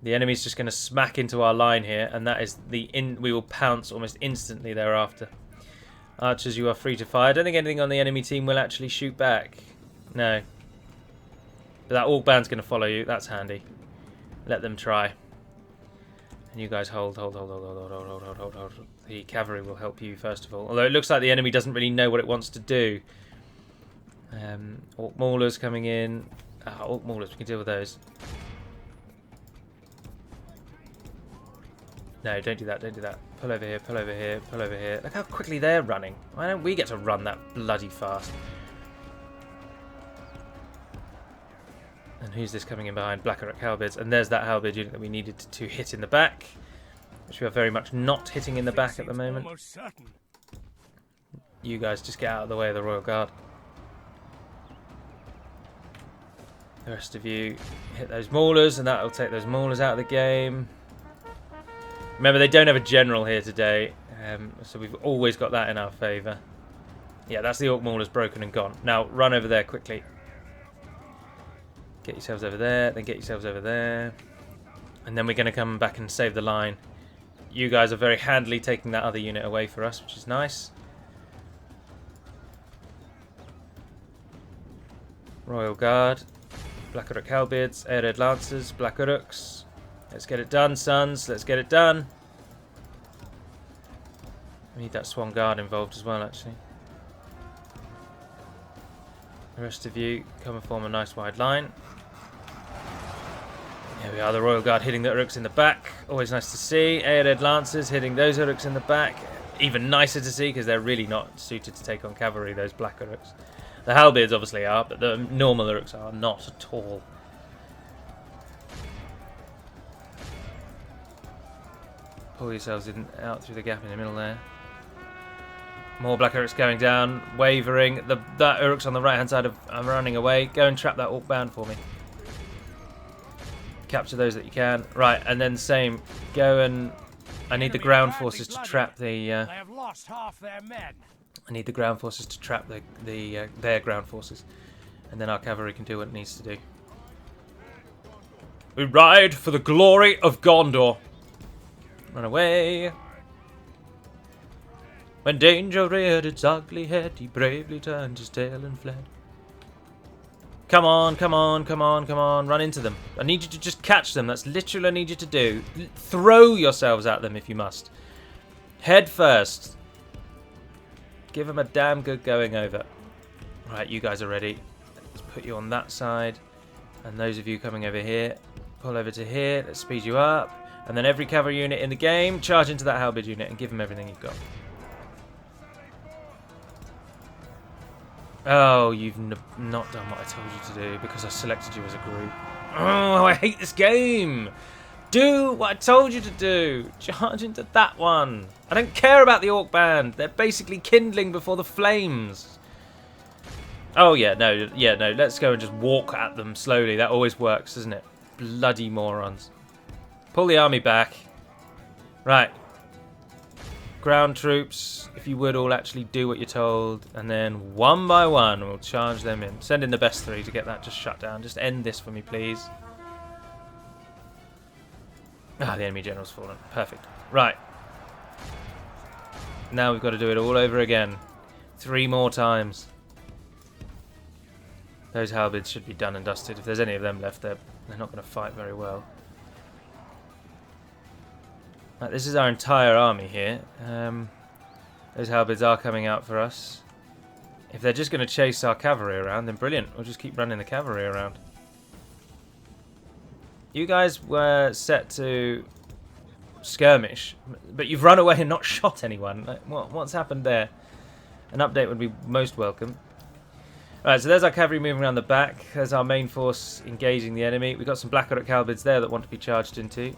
The enemy's just going to smack into our line here, and that is we will pounce almost instantly thereafter. Archers, you are free to fire. I don't think anything on the enemy team will actually shoot back. No. But that Orc band's going to follow you. That's handy. Let them try. And you guys hold. The cavalry will help you first of all. Although it looks like the enemy doesn't really know what it wants to do. Orc Maulers coming in. Orc Maulers, we can deal with those. No, don't do that, don't do that. Pull over here, pull over here, pull over here. Look how quickly they're running. Why don't we get to run that bloody fast? And who's this coming in behind? Black Uruk Halberds. And there's that Halberd unit that we needed to hit in the back. Which we are very much not hitting in the back at the moment. You guys just get out of the way of the Royal Guard. The rest of you hit those Maulers, and that'll take those Maulers out of the game. Remember, they don't have a general here today, so we've always got that in our favour. Yeah, that's the Orc Maulers broken and gone. Now, run over there quickly. Get yourselves over there, then get yourselves over there. And then we're going to come back and save the line. You guys are very handily taking that other unit away for us, which is nice. Royal Guard. Black Uruk Halberds, Airhead Lancers, Black Uruks. Let's get it done, sons. Let's get it done. We need that Swan Guard involved as well, actually. The rest of you come and form a nice wide line. Here we are, the Royal Guard hitting the Uruks in the back. Always nice to see. Airhead Lancers hitting those Uruks in the back. Even nicer to see because they're really not suited to take on cavalry, those Black Uruks. The Halberds obviously are, but the normal Uruks are not at all. Pull yourselves out through the gap in the middle there. More Black Uruks going down, wavering. That Uruk's on the right hand side of running away. Go and trap that Orc band for me. Capture those that you can. Right, and then same. Go and... I need the ground forces to trap the... They have lost half their men. I need the ground forces to trap their ground forces. And then our cavalry can do what it needs to do. We ride for the glory of Gondor. Run away. When danger reared its ugly head, he bravely turned his tail and fled. Come on, come on, come on, come on. Run into them. I need you to just catch them. That's literally what I need you to do. Throw yourselves at them if you must. Head first. Give them a damn good going over. Right, you guys are ready. Let's put you on that side. And those of you coming over here, pull over to here. Let's speed you up. And then every cavalry unit in the game, charge into that halberd unit and give them everything you've got. Oh, you've not done what I told you to do because I selected you as a group. Oh, I hate this game. Do what I told you to do. Charge into that one. I don't care about the Orc band. They're basically kindling before the flames. Oh, yeah, no. Let's go and just walk at them slowly. That always works, doesn't it? Bloody morons. Pull the army back. Right. Ground troops, if you would all actually do what you're told, and then one by one we'll charge them in. Send in the best three to get that just shut down. Just end this for me, please. Ah, the enemy general's fallen. Perfect. Right. Now we've got to do it all over again. 3 more times. Those halberds should be done and dusted. If there's any of them left, they're not going to fight very well. Right, this is our entire army here. Those halberds are coming out for us. If they're just going to chase our cavalry around, then brilliant. We'll just keep running the cavalry around. You guys were set to skirmish, but you've run away and not shot anyone. Like, what's happened there? An update would be most welcome. Alright, so there's our cavalry moving around the back. There's our main force engaging the enemy. We've got some Black Uruk halberds there that want to be charged into.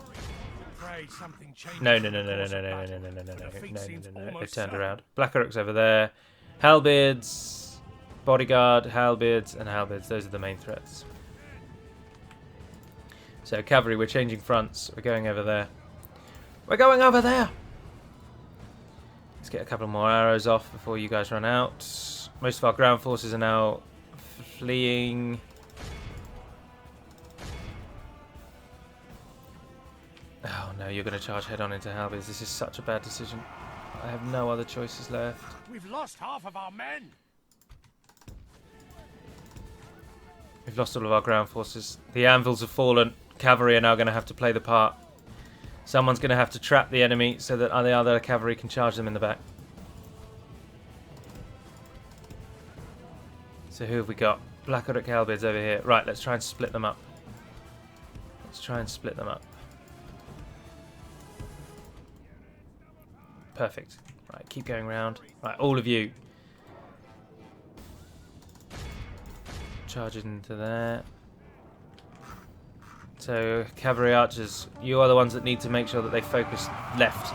No. They've turned around. Black Uruks over there. Halberds, bodyguard, halberds, and halberds. Those are the main threats. So cavalry, we're changing fronts. We're going over there. We're going over there! Let's get a couple more arrows off before you guys run out. Most of our ground forces are now fleeing. Oh no, you're going to charge head on into halberds. This is such a bad decision. I have no other choices left. We've lost half of our men. We've lost all of our ground forces. The anvils have fallen. Cavalry are now going to have to play the part. Someone's going to have to trap the enemy so that the other cavalry can charge them in the back. So who have we got? Black Uruk halberds over here. Right, let's try and split them up. Let's try and split them up. Perfect. Right, keep going round. Right, all of you. Charge into there. So, cavalry archers, you are the ones that need to make sure that they focus left.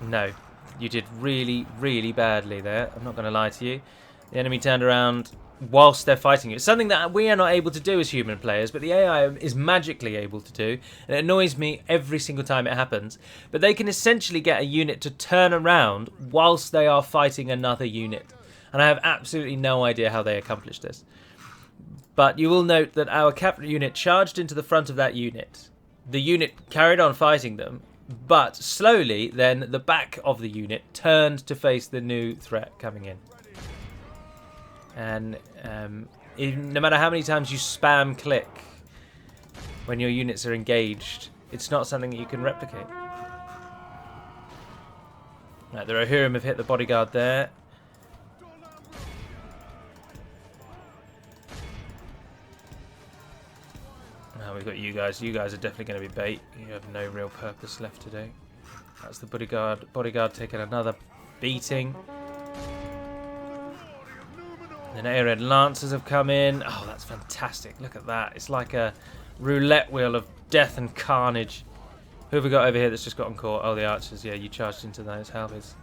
No. You did really, really badly there. I'm not going to lie to you. The enemy turned around whilst they're fighting you. It's something that we are not able to do as human players, but the AI is magically able to do, and it annoys me every single time it happens. But they can essentially get a unit to turn around whilst they are fighting another unit. And I have absolutely no idea how they accomplished this. But you will note that our cavalry unit charged into the front of that unit. The unit carried on fighting them, but slowly then the back of the unit turned to face the new threat coming in. And no matter how many times you spam click when your units are engaged, it's not something that you can replicate. Right, the Rohirrim have hit the bodyguard there. Now we've got you guys. You guys are definitely going to be bait. You have no real purpose left today. That's the bodyguard. Bodyguard taking another beating. Then Airhead Lancers have come in. Oh, that's fantastic. Look at that. It's like a roulette wheel of death and carnage. Who have we got over here that's just gotten caught? Oh, the archers. Yeah, you charged into those halberds.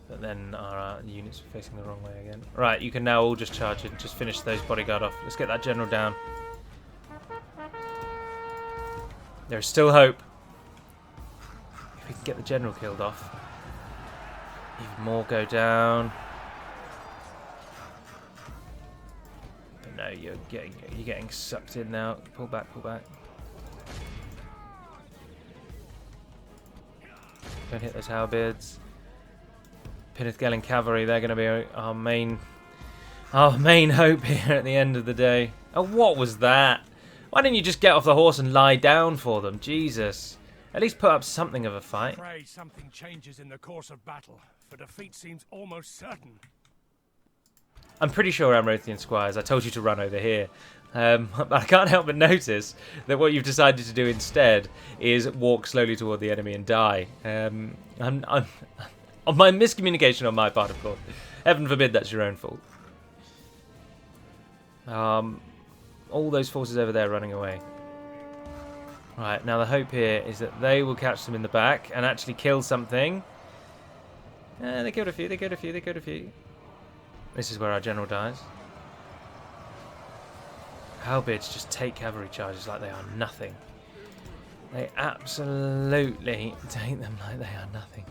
But then our units are facing the wrong way again. Right, you can now all just charge in. Just finish those bodyguard off. Let's get that general down. There's still hope. If we can get the general killed off. Even more go down. But no, you're getting sucked in now. Pull back, pull back. Don't hit those halberds. Pinnithgalen cavalry, they're going to be our main hope here at the end of the day. Oh, what was that? Why didn't you just get off the horse and lie down for them? Jesus. At least put up something of a fight. I'm afraid something changes in the course of battle, for defeat seems almost certain. I'm pretty sure Amrothian squires, I told you to run over here. But I can't help but notice that what you've decided to do instead is walk slowly toward the enemy and die. On my miscommunication on my part, of course. Heaven forbid that's your own fault. All those forces over there running away. Right, now the hope here is that they will catch them in the back and actually kill something. They killed a few, they killed a few, they killed a few. This is where our general dies. Halberds just take cavalry charges like they are nothing. They absolutely take them like they are nothing.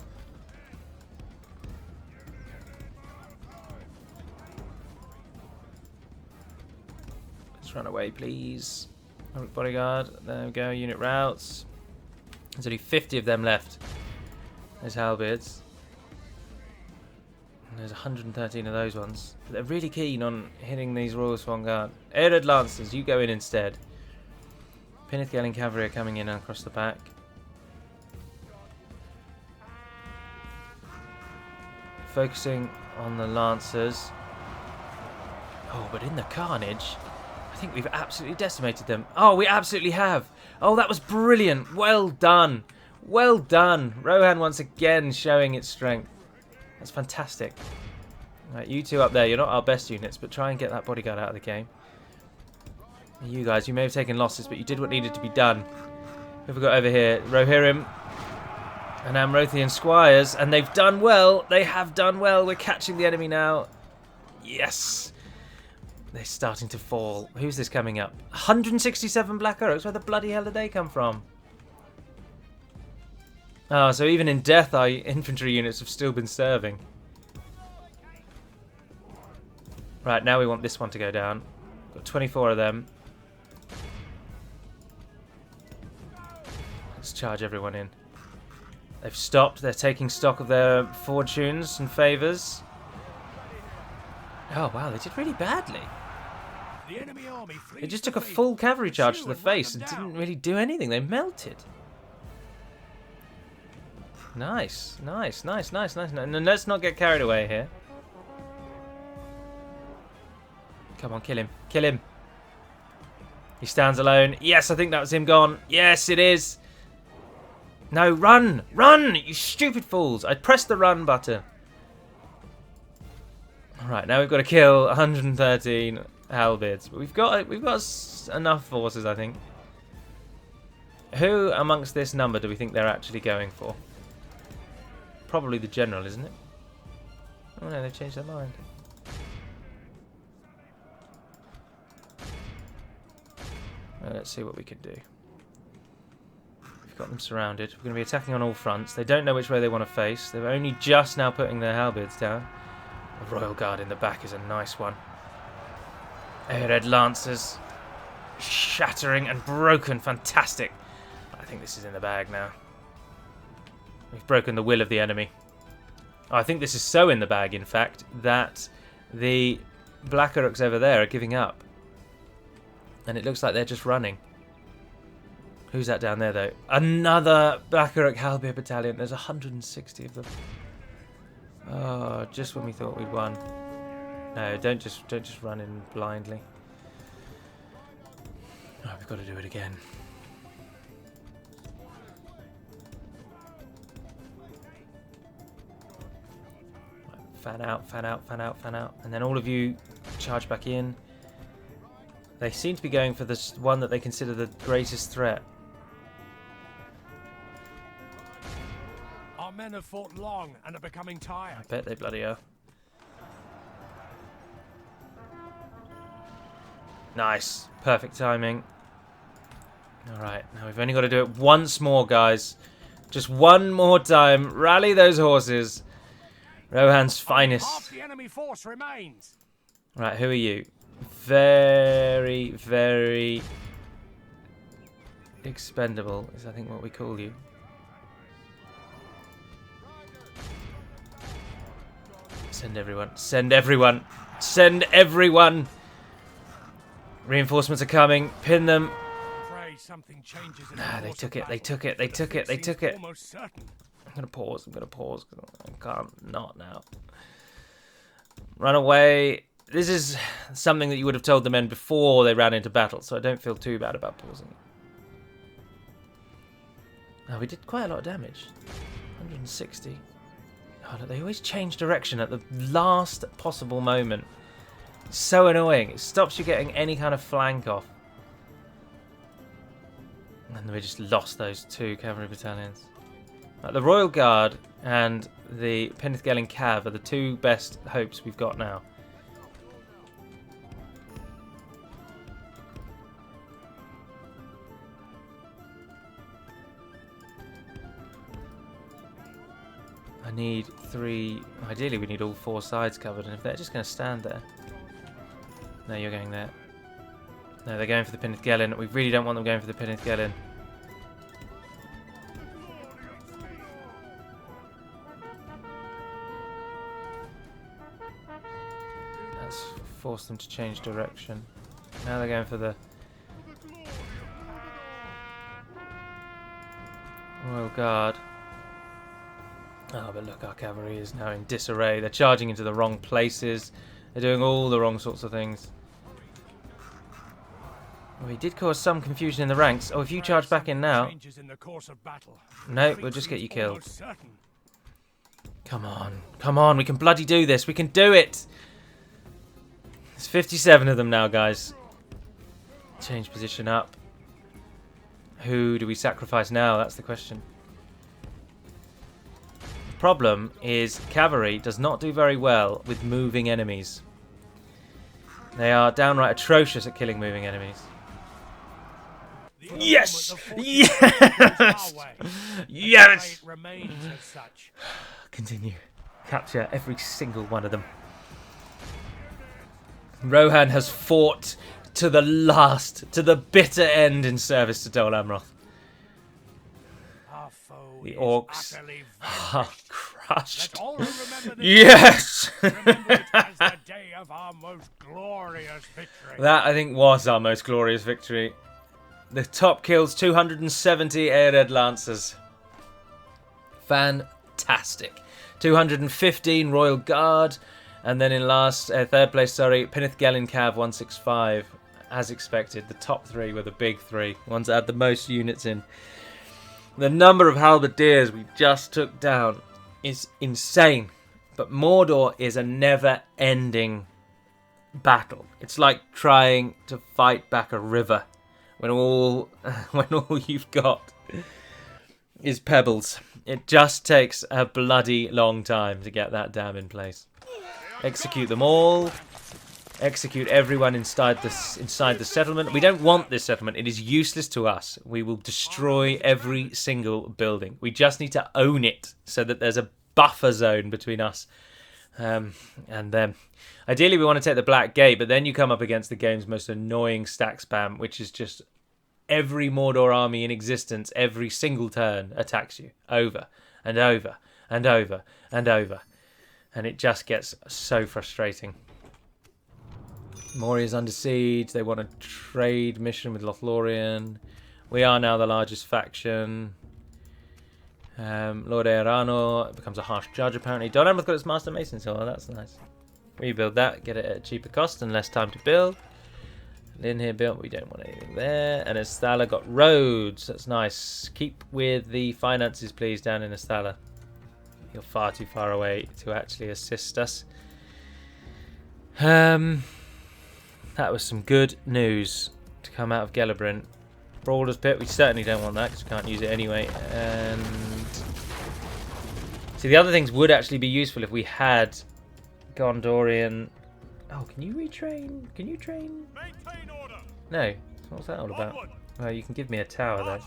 Let's run away, please. Bodyguard, there we go, unit routes. There's only 50 of them left. There's halberds. And there's 113 of those ones. But they're really keen on hitting these Royal Swan Guard. Airhead Lancers, you go in instead. Pinnithgalen cavalry are coming in across the back. Focusing on the Lancers. Oh, but in the carnage, I think we've absolutely decimated them. Oh, we absolutely have. Oh, that was brilliant. Well done. Well done. Rohan once again showing its strength. That's fantastic. Right, you two up there, you're not our best units, but try and get that bodyguard out of the game. You guys, you may have taken losses, but you did what needed to be done. Who have we got over here? Rohirrim and Amrothian squires, and they've done well. They have done well. We're catching the enemy now. Yes. They're starting to fall. Who's this coming up? 167 Black Orcs. Where the bloody hell did they come from? Oh, so even in death, our infantry units have still been serving. Right, now we want this one to go down. Got 24 of them. Let's charge everyone in. They've stopped. They're taking stock of their fortunes and favours. Oh, wow, they did really badly. The enemy army They just took a full cavalry charge to the face and didn't really do anything. They melted. Nice, nice, nice, nice, nice. No, let's not get carried away here. Come on, kill him. Kill him. He stands alone. Yes, I think that was him gone. Yes, it is. No, run! Run! You stupid fools. I pressed the run button. Alright, now we've got to kill 113 halberds. But we've got enough forces, I think. Who amongst this number do we think they're actually going for? Probably the general, isn't it? Oh no, they've changed their mind. Let's see what we can do. We've got them surrounded. We're going to be attacking on all fronts. They don't know which way they want to face. They're only just now putting their halberds down. The Royal Guard in the back is a nice one. Airhead Lancers. Shattering and broken. Fantastic. I think this is in the bag now. We've broken the will of the enemy. I think this is so in the bag, in fact, that the Black Uruks over there are giving up. And it looks like they're just running. Who's that down there, though? Another Black Uruk Halberd battalion. There's 160 of them. Oh, just when we thought we'd won. No, don't just run in blindly. Oh, we've got to do it again. Fan out, fan out, fan out, fan out. And then all of you charge back in. They seem to be going for this one that they consider the greatest threat. Our men have fought long and are becoming tired. I bet they bloody are. Nice. Perfect timing. Alright, now we've only got to do it once more, guys. Just one more time. Rally those horses. Rohan's finest. Half the enemy force remains. Right, who are you? Very, very expendable is I think what we call you. Send everyone. Send everyone. Send everyone. Reinforcements are coming. Pin them. Pray something changes in Nah, the they course took of it. They battle, took it. They but the took it. They defeat took seems it. almost certain. I'm going to pause. I'm going to pause. I can't not now. Run away. This is something that you would have told the men before they ran into battle, so I don't feel too bad about pausing. Oh, we did quite a lot of damage. 160. Oh, look, they always change direction at the last possible moment. It's so annoying. It stops you getting any kind of flank off. And we just lost those two cavalry battalions. The Royal Guard and the Penithgelin Cav are the two best hopes we've got now. I need three... Ideally we need all four sides covered, and if they're just going to stand there... No, you're going there. No, they're going for the Penithgelin. We really don't want them going for the Penithgelin. That's forced them to change direction. Now they're going for the Royal Guard. Oh, but look, our cavalry is now in disarray. They're charging into the wrong places. They're doing all the wrong sorts of things. Well, he did cause some confusion in the ranks. Oh, if you charge back in now... No, we'll just get you killed. Come on. Come on, we can bloody do this. We can do it! There's 57 of them now, guys. Change position up. Who do we sacrifice now? That's the question. The problem is cavalry does not do very well with moving enemies. They are downright atrocious at killing moving enemies. Yes! Yes! Yes! Continue. Capture every single one of them. Rohan has fought to the last, to the bitter end in service to Dol Amroth. The orcs are crushed. Yes! That, I think, was our most glorious victory. The top kills 270 Aered Lancers. Fantastic. 215 Royal Guard. And then in third place, Penithgelin Cav 165. As expected, the top three were the big three. Ones that had the most units in. The number of halberdiers we just took down is insane. But Mordor is a never-ending battle. It's like trying to fight back a river when all you've got is pebbles. It just takes a bloody long time to get that dam in place. Execute them all. Execute everyone inside the settlement. We don't want this settlement. It is useless to us. We will destroy every single building. We just need to own it so that there's a buffer zone between us and them. Ideally, we want to take the Black Gate, but then you come up against the game's most annoying stack spam, which is just every Mordor army in existence, every single turn attacks you over and over and over and over. And it just gets so frustrating. Moria's under siege. They want a trade mission with Lothlorien. We are now the largest faction. Lord Earano becomes a harsh judge, apparently. Dol Amroth got its Master Mason, so that's nice. Rebuild that, get it at a cheaper cost and less time to build. Lynn here built, we don't want anything there. And Estala got roads, that's nice. Keep with the finances, please, down in Estala. You're far too far away to actually assist us. That was some good news to come out of Gellerbrin. Brawler's Pit, we certainly don't want that because we can't use it anyway. And see, the other things would actually be useful if we had Gondorian. Oh, can you retrain? Can you train? Maintain order. No. What's that all about? Well, you can give me a tower though.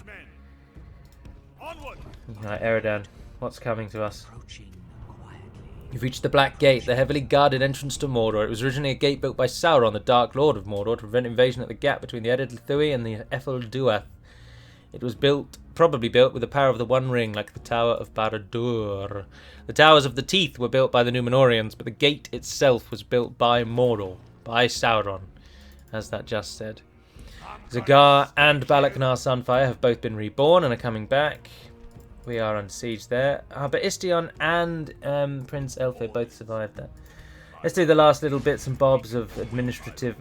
Onward. Right, Eridan, what's coming to us? You've reached the Black Gate, the heavily guarded entrance to Mordor. It was originally a gate built by Sauron, the Dark Lord of Mordor, to prevent invasion at the gap between the Ered Thui and the Ethel Duath. It was probably built with the power of the One Ring, like the Tower of Barad-dûr. The Towers of the Teeth were built by the Númenóreans, but the gate itself was built by Mordor, by Sauron, as that just said. Zagar and Balak-nar Sunfire have both been reborn and are coming back. We are under siege there. But Istion and Prince Elphir both survived that. Let's do the last little bits and bobs of administrative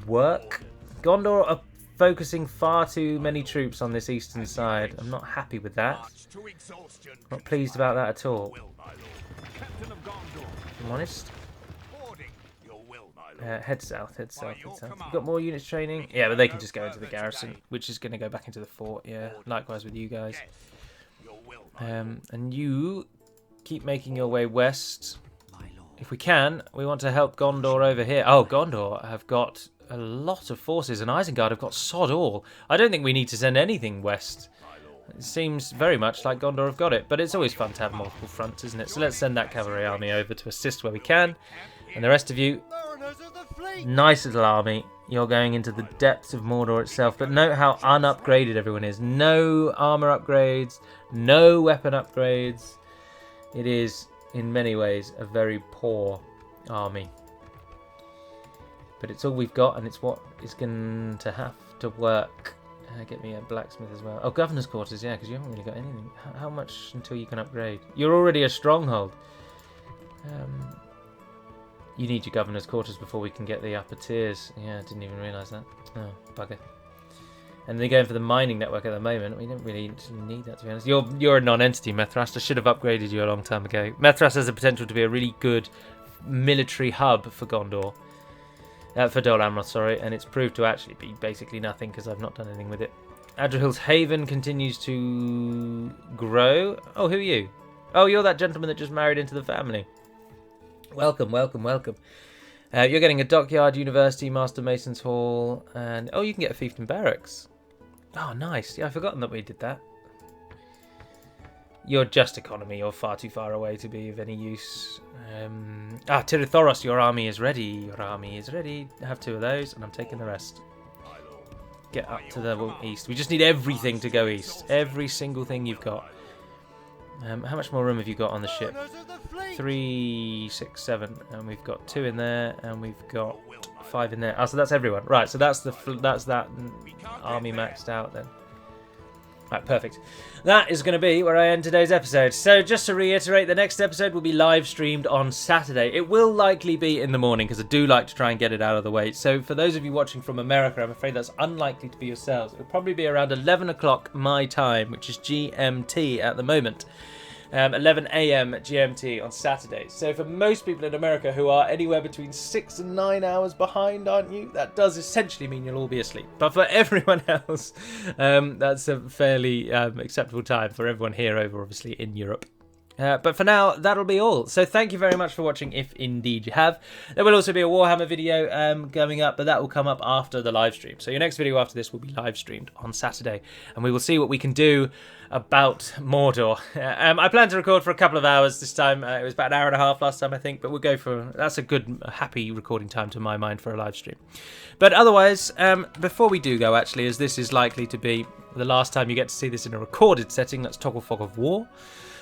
work. Gondor are focusing far too many troops on this eastern side. I'm not happy with that. Not pleased about that at all. If I'm honest. Head south, head south, head south. We've got more units training. Yeah, but they can just go into the garrison, which is going to go back into the fort. Yeah, likewise with you guys. And you keep making your way west. If we can, we want to help Gondor over here. Oh, Gondor have got a lot of forces, and Isengard have got sod all. I don't think we need to send anything west. It seems very much like Gondor have got it, but it's always fun to have multiple fronts, isn't it? So let's send that cavalry army over to assist where we can. And the rest of you, nice little army. You're going into the depths of Mordor itself, but note how unupgraded everyone is. No armor upgrades, no weapon upgrades. It is, in many ways, a very poor army. But it's all we've got, and it's what is going to have to work. Get me a blacksmith as well. Oh, governor's quarters, yeah, because you haven't really got anything. How much until you can upgrade? You're already a stronghold. You need your governor's quarters before we can get the upper tiers. Yeah, I didn't even realise that. Oh, bugger. And they're going for the mining network at the moment. We don't really need that, to be honest. You're a non-entity, Methras. I should have upgraded you a long time ago. Methras has the potential to be a really good military hub for Gondor. For Dol Amroth, sorry. And it's proved to actually be basically nothing because I've not done anything with it. Adrihil's Haven continues to grow. Oh, who are you? Oh, you're that gentleman that just married into the family. Welcome, welcome, welcome. You're getting a dockyard, university, Master Mason's Hall, and oh, you can get a fiefdom barracks. Oh, nice. Yeah, I've forgotten that we did that. You're just economy. You're far too far away to be of any use. Tirithoros, your army is ready. Your army is ready. I have 2 of those, and I'm taking the rest. Get up to the east. We just need everything to go east. Every single thing you've got. How much more room have you got on the ship? 3, 6, 7, and we've got 2 in there, and we've got 5 in there. Oh, so that's everyone, right? So that's that army maxed out then. Right, perfect. That is going to be where I end today's episode. So just to reiterate, the next episode will be live streamed on Saturday. It will likely be in the morning because I do like to try and get it out of the way. So for those of you watching from America, I'm afraid that's unlikely to be yourselves. It'll probably be around 11 o'clock my time, which is GMT at the moment. 11 a.m. GMT on Saturday. So for most people in America who are anywhere between 6 and 9 hours behind, aren't you? That does essentially mean you'll all be asleep. But for everyone else, that's a fairly acceptable time for everyone here over, obviously, in Europe. But for now, that'll be all. So thank you very much for watching, if indeed you have. There will also be a Warhammer video coming up, but that will come up after the live stream. So your next video after this will be live streamed on Saturday, and we will see what we can do about Mordor. I plan to record for a couple of hours this time. It was about an hour and a half last time, I think, but we'll go for... That's a good, happy recording time to my mind for a live stream. But otherwise, before we do go, actually, as this is likely to be the last time you get to see this in a recorded setting, let's toggle Fog of War.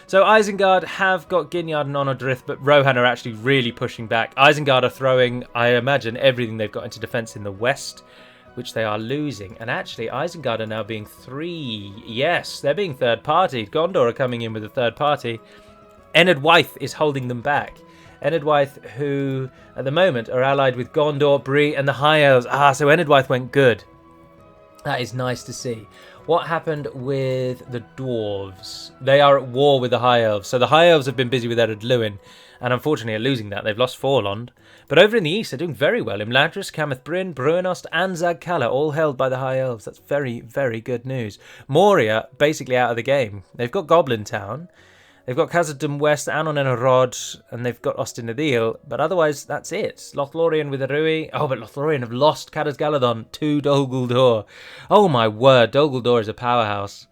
So Isengard have got Ginyard and Onodrith, but Rohan are actually really pushing back. Isengard are throwing, I imagine, everything they've got into defence in the west, which they are losing. And actually, Isengard are now being yes, they're being third party. Gondor are coming in with a third party. Ennard Wythe is holding them back. Ennard Wythe, who at the moment are allied with Gondor, Bree, and the High Elves. So Ennard Wythe went good. That is nice to see. What happened with the Dwarves? They are at war with the High Elves. So the High Elves have been busy with Ered Luin, and unfortunately are losing that. They've lost Forlond. But over in the east, they're doing very well. Imladris, Cameth Bryn, Bruinost, and Zag Kalla, all held by the High Elves. That's very, very good news. Moria, basically out of the game. They've got Goblin Town. They've got Khazad-dûm West, Anon and Arod, and they've got Ostin Adil, but otherwise that's it. Lothlorien with Arui. Oh, but Lothlorien have lost Cadas Galadon to Dol Guldur. Oh my word, Dol Guldur is a powerhouse.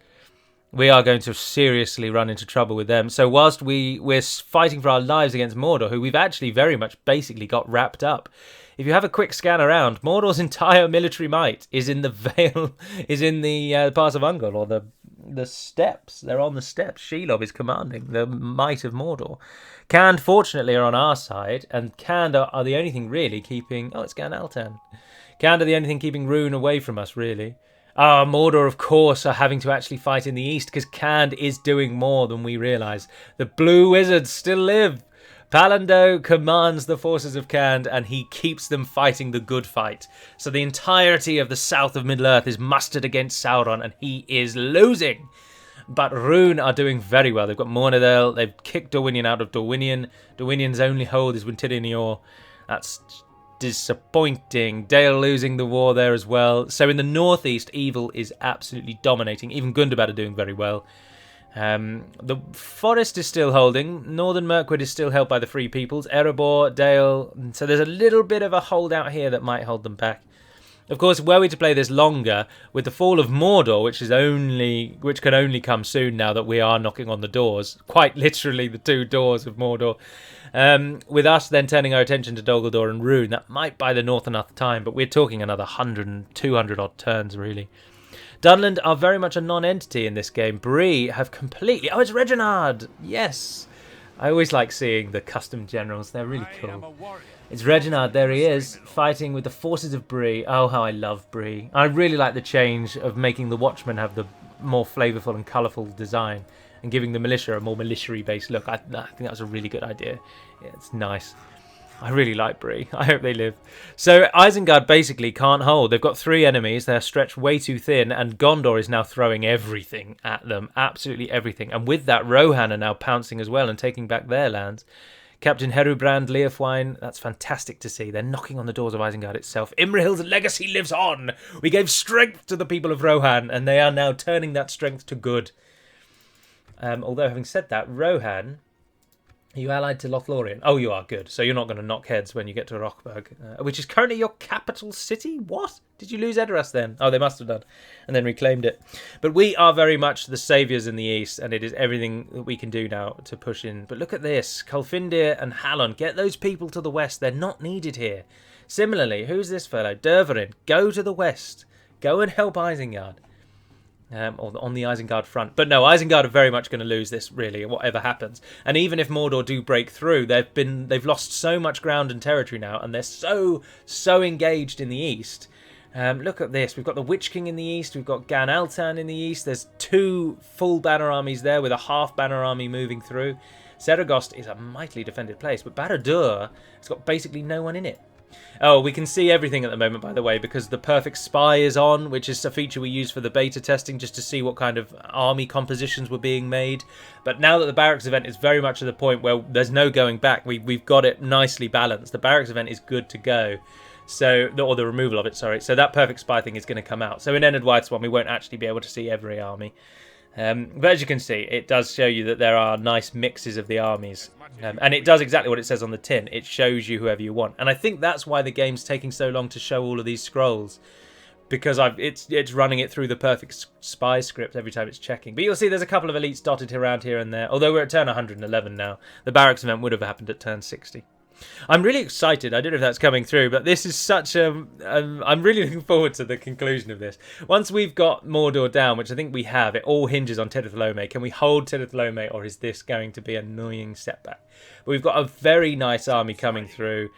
We are going to seriously run into trouble with them. So whilst we're fighting for our lives against Mordor, who we've actually very much basically got wrapped up. If you have a quick scan around, Mordor's entire military might is in the Vale, is in the Pass of Ungol, or the steppes. They're on the steppes. Shelob is commanding the might of Mordor. Khand, fortunately, are on our side, and Khand are the only thing really keeping... Oh, it's Gan Altan. Khand are the only thing keeping Rune away from us, really. Mordor, of course, are having to actually fight in the east, because Khand is doing more than we realise. The Blue Wizards still live. Palando commands the forces of Khand, and he keeps them fighting the good fight. So the entirety of the south of Middle-earth is mustered against Sauron, and he is losing. But Rune are doing very well. They've got Mornadel. They've kicked Dorwinion out of Dorwinion. Dorwinion's only hold is Wintilinior. That's disappointing. Dale losing the war there as well. So in the northeast, evil is absolutely dominating. Even Gundabad are doing very well. The forest is still holding. Northern Mirkwood is still held by the Free Peoples. Erebor, Dale. So there's a little bit of a holdout here that might hold them back. Of course, were we to play this longer, with the fall of Mordor, which can only come soon now that we are knocking on the doors, quite literally the two doors of Mordor, with us then turning our attention to Dol Guldur and Rune, that might buy the North enough time, but we're talking another 100 and 200 odd turns, really. Dunland are very much a non-entity in this game. Bree have completely... Oh, it's Reginald! Yes! I always like seeing the custom generals. They're really cool. It's Reginald. There he is, fighting with the forces of Bree. Oh, how I love Bree. I really like the change of making the Watchmen have the more flavourful and colourful design and giving the militia a more military based look. I think that was a really good idea. Yeah, it's nice. I really like Bree. I hope they live. So Isengard basically can't hold. They've got 3 enemies. They're stretched way too thin, and Gondor is now throwing everything at them. Absolutely everything. And with that, Rohan are now pouncing as well and taking back their lands. Captain Herubrand, Leofwine, that's fantastic to see. They're knocking on the doors of Isengard itself. Imrahil's legacy lives on. We gave strength to the people of Rohan, and they are now turning that strength to good. Although, having said that, Rohan... Are you allied to Lothlorien? Oh, you are. Good. So you're not going to knock heads when you get to Rockburg, which is currently your capital city? What? Did you lose Edoras then? Oh, they must have done. And then reclaimed it. But we are very much the saviours in the east, and it is everything that we can do now to push in. But look at this. Culfindir and Halon. Get those people to the west. They're not needed here. Similarly, who's this fellow? Dervarin. Go to the west. Go and help Isengard. Or on the Isengard front. But no, Isengard are very much going to lose this, really, whatever happens. And even if Mordor do break through, they've lost so much ground and territory now, and they're so engaged in the east. Look at this. We've got the Witch King in the east. We've got Gan Altan in the east. There's 2 full banner armies there with a half banner army moving through. Saragost is a mightily defended place, but Barad-dûr has got basically no one in it. Oh, we can see everything at the moment, by the way, because the Perfect Spy is on, which is a feature we use for the beta testing just to see what kind of army compositions were being made. But now that the Barracks event is very much at the point where there's no going back, we've got it nicely balanced. The Barracks event is good to go. So, or the removal of it, sorry. So that Perfect Spy thing is going to come out. So in Ennard Wythe's one, we won't actually be able to see every army. But as you can see, it does show you that there are nice mixes of the armies. And it does exactly what it says on the tin. It shows you whoever you want. And I think that's why the game's taking so long to show all of these scrolls. Because it's running it through the Perfect Spy script every time it's checking. But you'll see there's a couple of elites dotted around here and there. Although we're at turn 111 now. The Barracks event would have happened at turn 60. I'm really excited. I don't know if that's coming through, but this is such a... I'm really looking forward to the conclusion of this. Once we've got Mordor down, which I think we have, it all hinges on Tirith Lome. Can we hold Tirith Lome, or is this going to be an annoying setback? But we've got a very nice army coming through.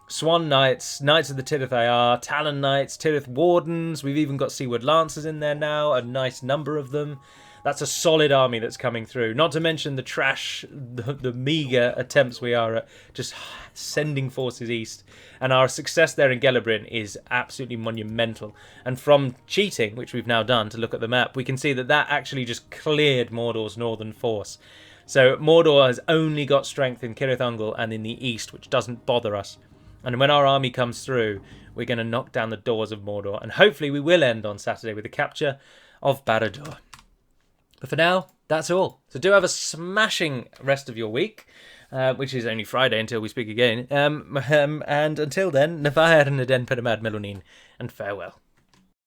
Swan Knights, Knights of the Tirith Ayar, Talon Knights, Tirith Wardens. We've even got Seaward Lancers in there now, a nice number of them. That's a solid army that's coming through. Not to mention the trash, the meagre attempts we are at just sending forces east. And our success there in Gelebrin is absolutely monumental. And from cheating, which we've now done to look at the map, we can see that that actually just cleared Mordor's northern force. So Mordor has only got strength in Cirith Ungol and in the east, which doesn't bother us. And when our army comes through, we're going to knock down the doors of Mordor. And hopefully we will end on Saturday with the capture of Barad-dûr. But for now, that's all. So do have a smashing rest of your week, which is only Friday until we speak again. And until then, Navair Naden Pedamad Melonin, and farewell.